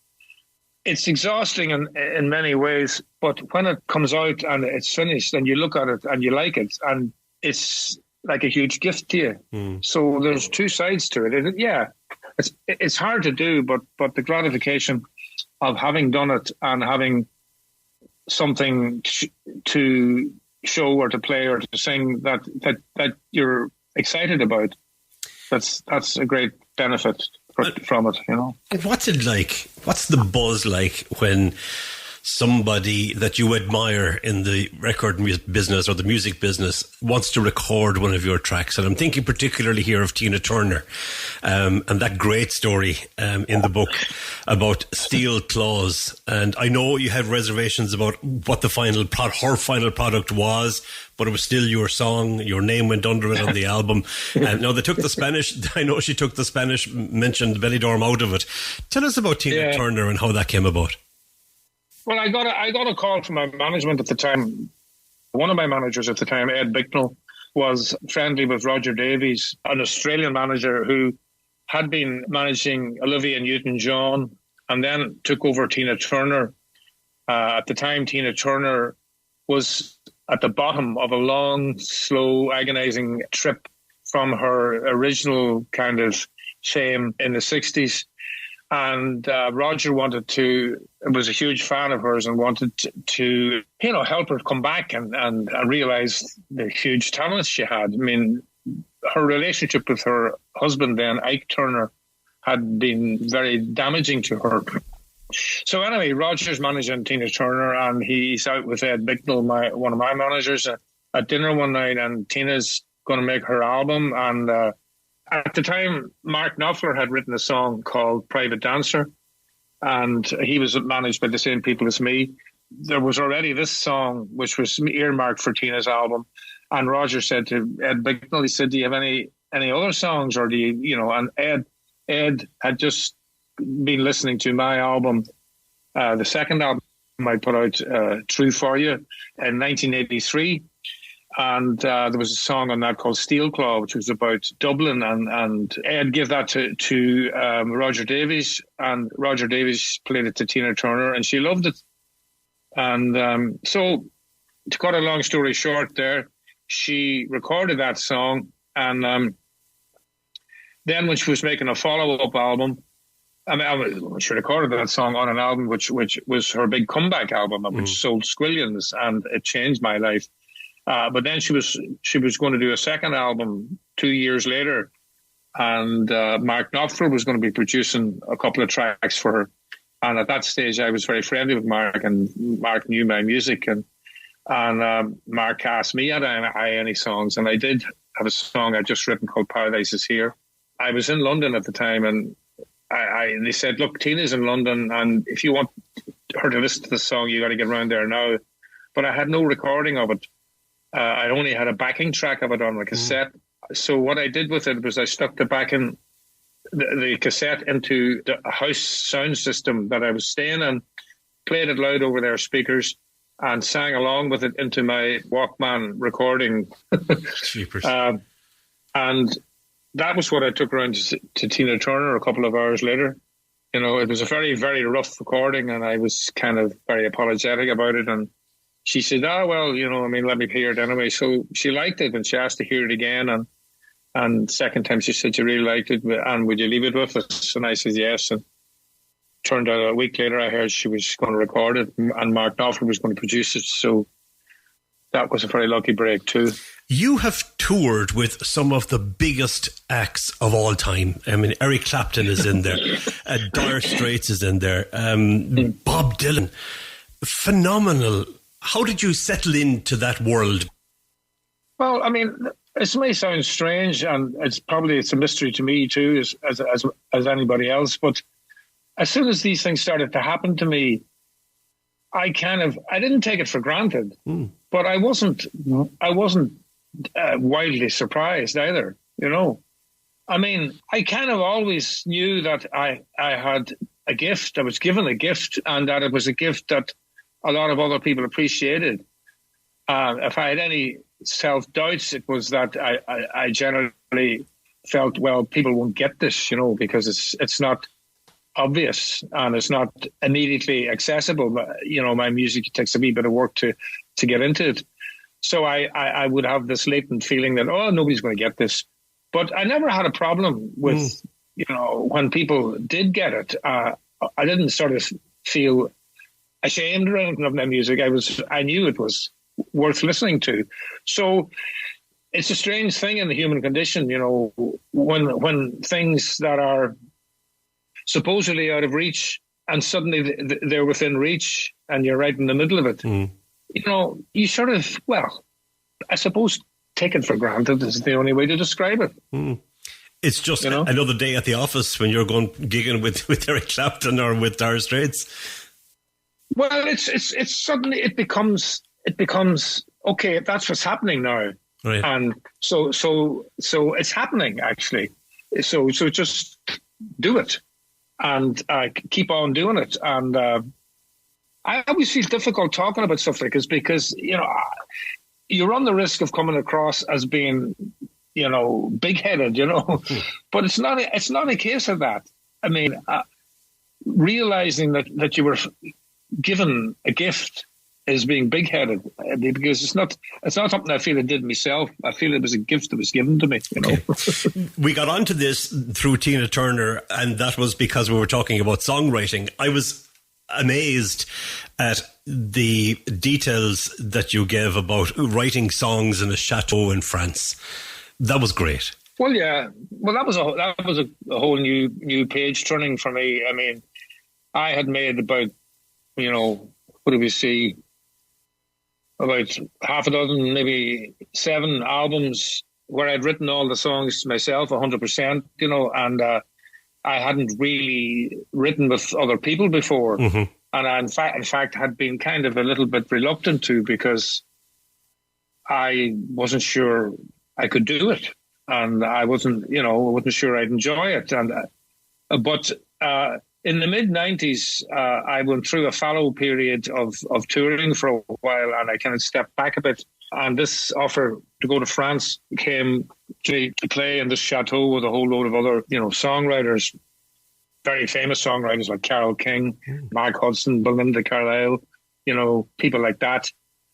It's exhausting in many ways, but when it comes out and it's finished and you look at it and you like it, and it's like a huge gift to you. So there's 2 sides to it. It's hard to do, but the gratification of having done it and having something to show or to play or to sing that you're excited about, that's a great benefit from it, And what's it like? What's the buzz like when somebody that you admire in the record business or the music business wants to record one of your tracks? And I'm thinking particularly here of Tina Turner, and that great story in the book about Steel Claws. And I know you had reservations about what the her final product was, but it was still your song. Your name went under it on the album. Now they took the Spanish. I know she took the Spanish mentioned Benidorm out of it. Tell us about Tina Turner and how that came about. Well, I got a call from my management at the time. One of my managers at the time, Ed Bicknell, was friendly with Roger Davies, an Australian manager who had been managing Olivia Newton-John and then took over Tina Turner. At the time, Tina Turner was at the bottom of a long, slow, agonizing trip from her original kind of fame in the 60s. And Roger was a huge fan of hers and wanted to help her come back and realize the huge talents she had. I mean, her relationship with her husband then, Ike Turner, had been very damaging to her. So anyway, Roger's managing Tina Turner, and he's out with Ed Bicknell, one of my managers, at dinner one night, and Tina's going to make her album. And at the time, Mark Knopfler had written a song called Private Dancer, and he was managed by the same people as me. There was already this song, which was earmarked for Tina's album. And Roger said to Ed Bicknell, he said, do you have any other songs, or do you, and Ed had just been listening to my album, the second album I put out, True For You, in 1983. And there was a song on that called Steel Claw, which was about Dublin. And Ed gave that to Roger Davies, and Roger Davies played it to Tina Turner, and she loved it. And so, to cut a long story short there, she recorded that song. And then when she was making a follow-up album, she recorded that song on an album which was her big comeback album, which sold squillions, and it changed my life. But then she was going to do a second album 2 years later, and Mark Knopfler was going to be producing a couple of tracks for her. And at that stage, I was very friendly with Mark, and Mark knew my music, and Mark asked me had I any songs, and I did have a song I'd just written called "Paradise Is Here." I was in London at the time, and they said, "Look, Tina's in London, and if you want her to listen to the song, you got to get around there now." But I had no recording of it. I only had a backing track of it on a cassette. So what I did with it was I stuck the cassette into the house sound system that I was staying in, played it loud over their speakers, and sang along with it into my Walkman recording. And that was what I took around to Tina Turner a couple of hours later. It was a very, very rough recording, and I was kind of very apologetic about it. And she said, let me hear it anyway. So she liked it, and she asked to hear it again. And second time she said she really liked it, and would you leave it with us? And I said yes. And turned out a week later I heard she was going to record it, and Mark Knopfler was going to produce it. So that was a very lucky break too. You have toured with some of the biggest acts of all time. I mean, Eric Clapton is in there, Dire Straits is in there, Bob Dylan. Phenomenal. How did you settle into that world? Well, I mean, it may sound strange, and it's a mystery to me too, as anybody else. But as soon as these things started to happen to me, I didn't take it for granted, but I wasn't wildly surprised either. I mean, I kind of always knew that I had a gift. I was given a gift, and that it was a gift that a lot of other people appreciated. If I had any self-doubts, it was that I generally felt, well, people won't get this, because it's not obvious and it's not immediately accessible. My music takes a wee bit of work to get into it. So I would have this latent feeling that, nobody's going to get this. But I never had a problem with, when people did get it. I didn't sort of feel ashamed or anything of my music. I knew it was worth listening to. So it's a strange thing in the human condition, when things that are supposedly out of reach and suddenly they're within reach and you're right in the middle of it. You sort of, I suppose take it for granted is the only way to describe it. It's just another day at the office when you're going gigging with Eric Clapton or with Dire Straits. Well, it's suddenly it becomes okay. That's what's happening now, right? And so it's happening actually. So just do it and keep on doing it. And I always feel difficult talking about stuff like this because you run the risk of coming across as being big-headed, but it's not a case of that. I mean, realizing that you were given a gift is being big-headed, because it's not something I feel I did myself. I feel it was a gift that was given to me. We got onto this through Tina Turner, and that was because we were talking about songwriting. I was amazed at the details that you gave about writing songs in a chateau in France. That was great. Well, yeah. Well, that was a whole new page turning for me. I mean, I had made about, what do we see? About half a dozen, maybe 7 albums where I'd written all the songs myself, 100%, and I hadn't really written with other people before. Mm-hmm. And I, in fact, had been kind of a little bit reluctant to, because I wasn't sure I could do it. And I wasn't sure I'd enjoy it. And but in the mid-90s, I went through a fallow period of touring for a while, and I kind of stepped back a bit. And this offer to go to France came to play in this chateau with a whole load of other, songwriters, very famous songwriters like Carole King, Mark Hudson, Belinda Carlisle, people like that.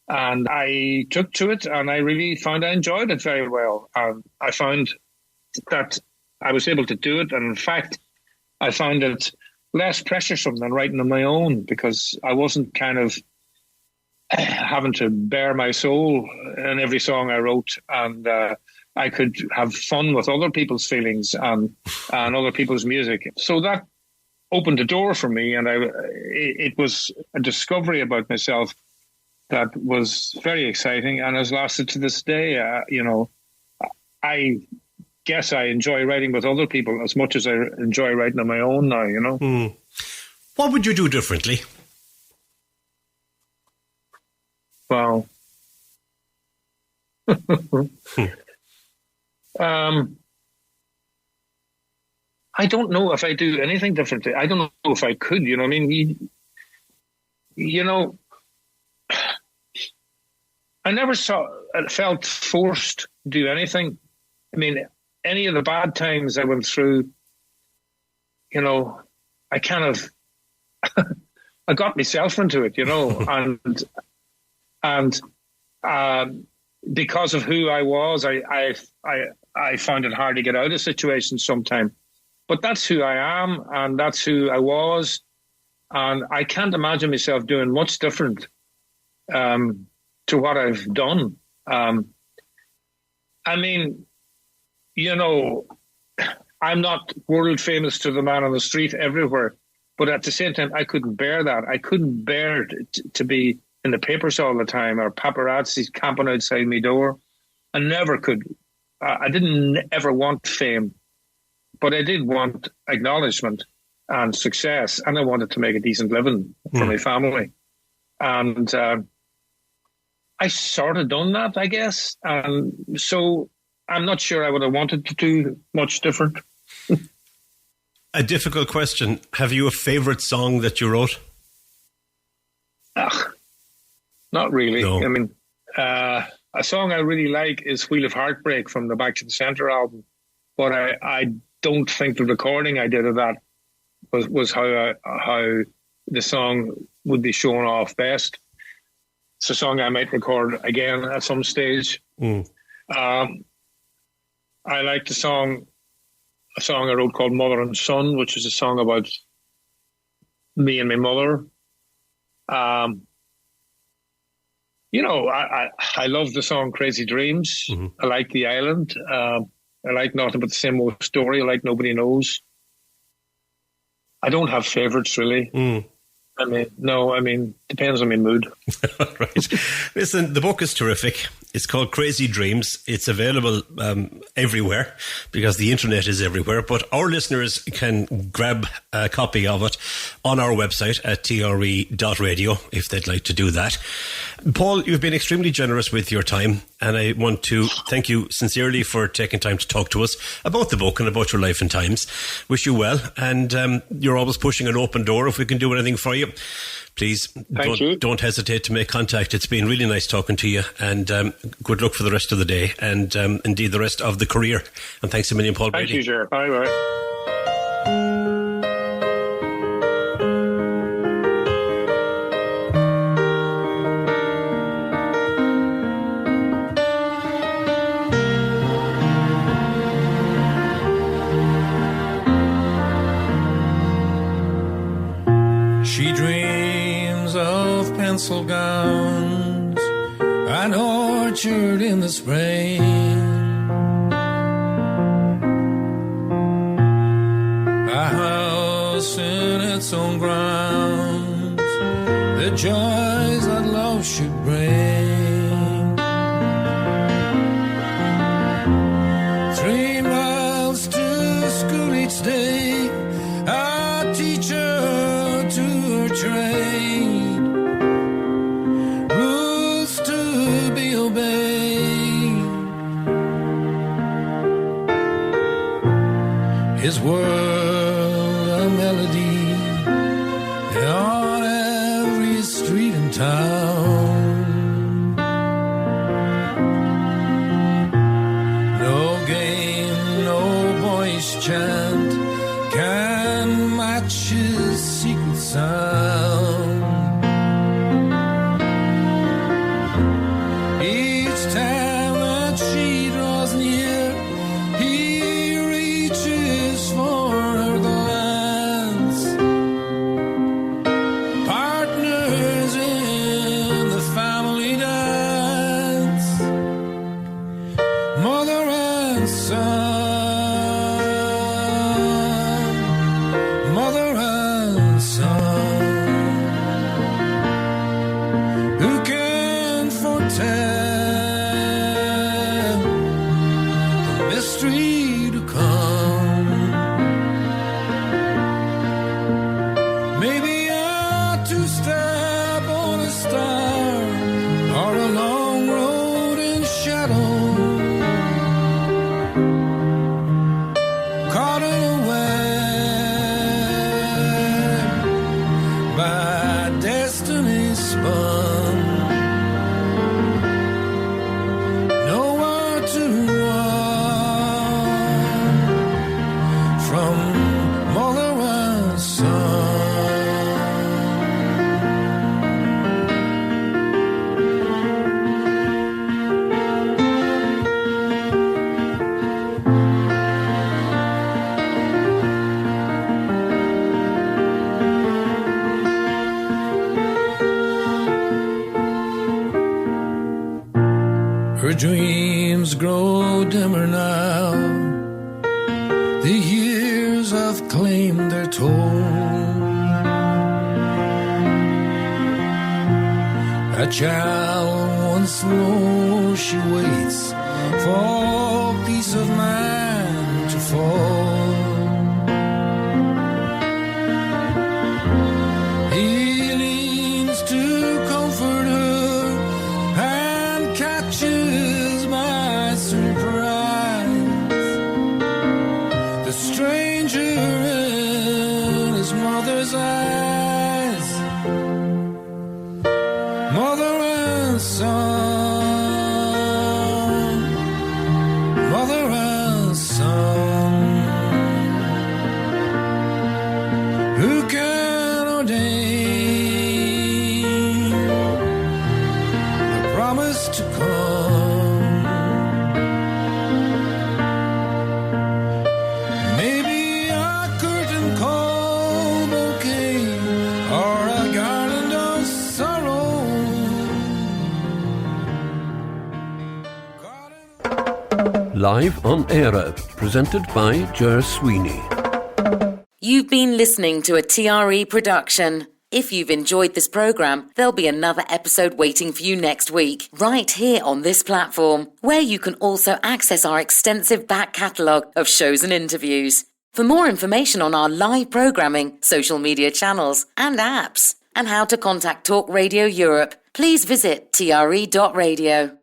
And I took to it, and I really found I enjoyed it very well. And I found that I was able to do it. And in fact, I found it less pressuresome than writing on my own, because I wasn't kind of having to bare my soul in every song I wrote, and I could have fun with other people's feelings and other people's music. So that opened the door for me, and it was a discovery about myself that was very exciting and has lasted to this day. I guess I enjoy writing with other people as much as I enjoy writing on my own now, What would you do differently? Wow. I don't know if I do anything differently. I don't know if I could, you know what I mean? I never felt forced to do anything. I mean, any of the bad times I went through, I kind of, I got myself into it, and because of who I was, I found it hard to get out of situations sometimes. But that's who I am, and that's who I was, and I can't imagine myself doing much different to what I've done. I mean, I'm not world famous to the man on the street everywhere, but at the same time, I couldn't bear that. I couldn't bear to be in the papers all the time, or paparazzi camping outside my door. I never could. I didn't ever want fame, but I did want acknowledgement and success, and I wanted to make a decent living for my family. And I sort of done that, I guess. And so I'm not sure I would have wanted to do much different. A difficult question. Have you a favourite song that you wrote? Not really. No. I mean, a song I really like is Wheel of Heartbreak from the Back to the Centre album. But I don't think the recording I did of that was how the song would be shown off best. It's a song I might record again at some stage. I like a song I wrote called Mother and Son, which is a song about me and my mother. I love the song Crazy Dreams. I like The Island. I like Nothing But the Same Old Story. I like Nobody Knows. I don't have favourites, really. Depends on my mood. Right. Listen, the book is terrific. It's called Crazy Dreams. It's available everywhere because the internet is everywhere. But our listeners can grab a copy of it on our website at TRE.radio if they'd like to do that. Paul, you've been extremely generous with your time, and I want to thank you sincerely for taking time to talk to us about the book and about your life and times. Wish you well, and you're always pushing an open door if we can do anything for you. Please don't hesitate to make contact. It's been really nice talking to you, and good luck for the rest of the day and indeed the rest of the career. And thanks a million, Paul Brady. Thank you, Ger. Bye-bye. She dreams of pencil gowns, an orchard in the spring, a house in its own grounds, the joys that love should bring. 3 miles to school each day, a teacher to her trade, rules to be obeyed. His world a melody on every street in town. No game, no boyish chant can match his secret sound. Each time that she draws near, he reaches for the land. sun. Nowhere to run from mother and son. Her dreams grow dimmer now. The years have claimed their toll. A child once low, she waits for peace of mind to fall. He leans to comfort her and catches my surprise. The stranger in his mother's eyes. Mother and son. Mother and son. Who can ordain the promise to come? Maybe a curtain call bouquet or a garland of sorrow. Live on Eire, presented by Ger Sweeney. You've been listening to a TRE production. If you've enjoyed this programme, there'll be another episode waiting for you next week, right here on this platform, where you can also access our extensive back catalogue of shows and interviews. For more information on our live programming, social media channels and apps, and how to contact Talk Radio Europe, please visit tre.radio.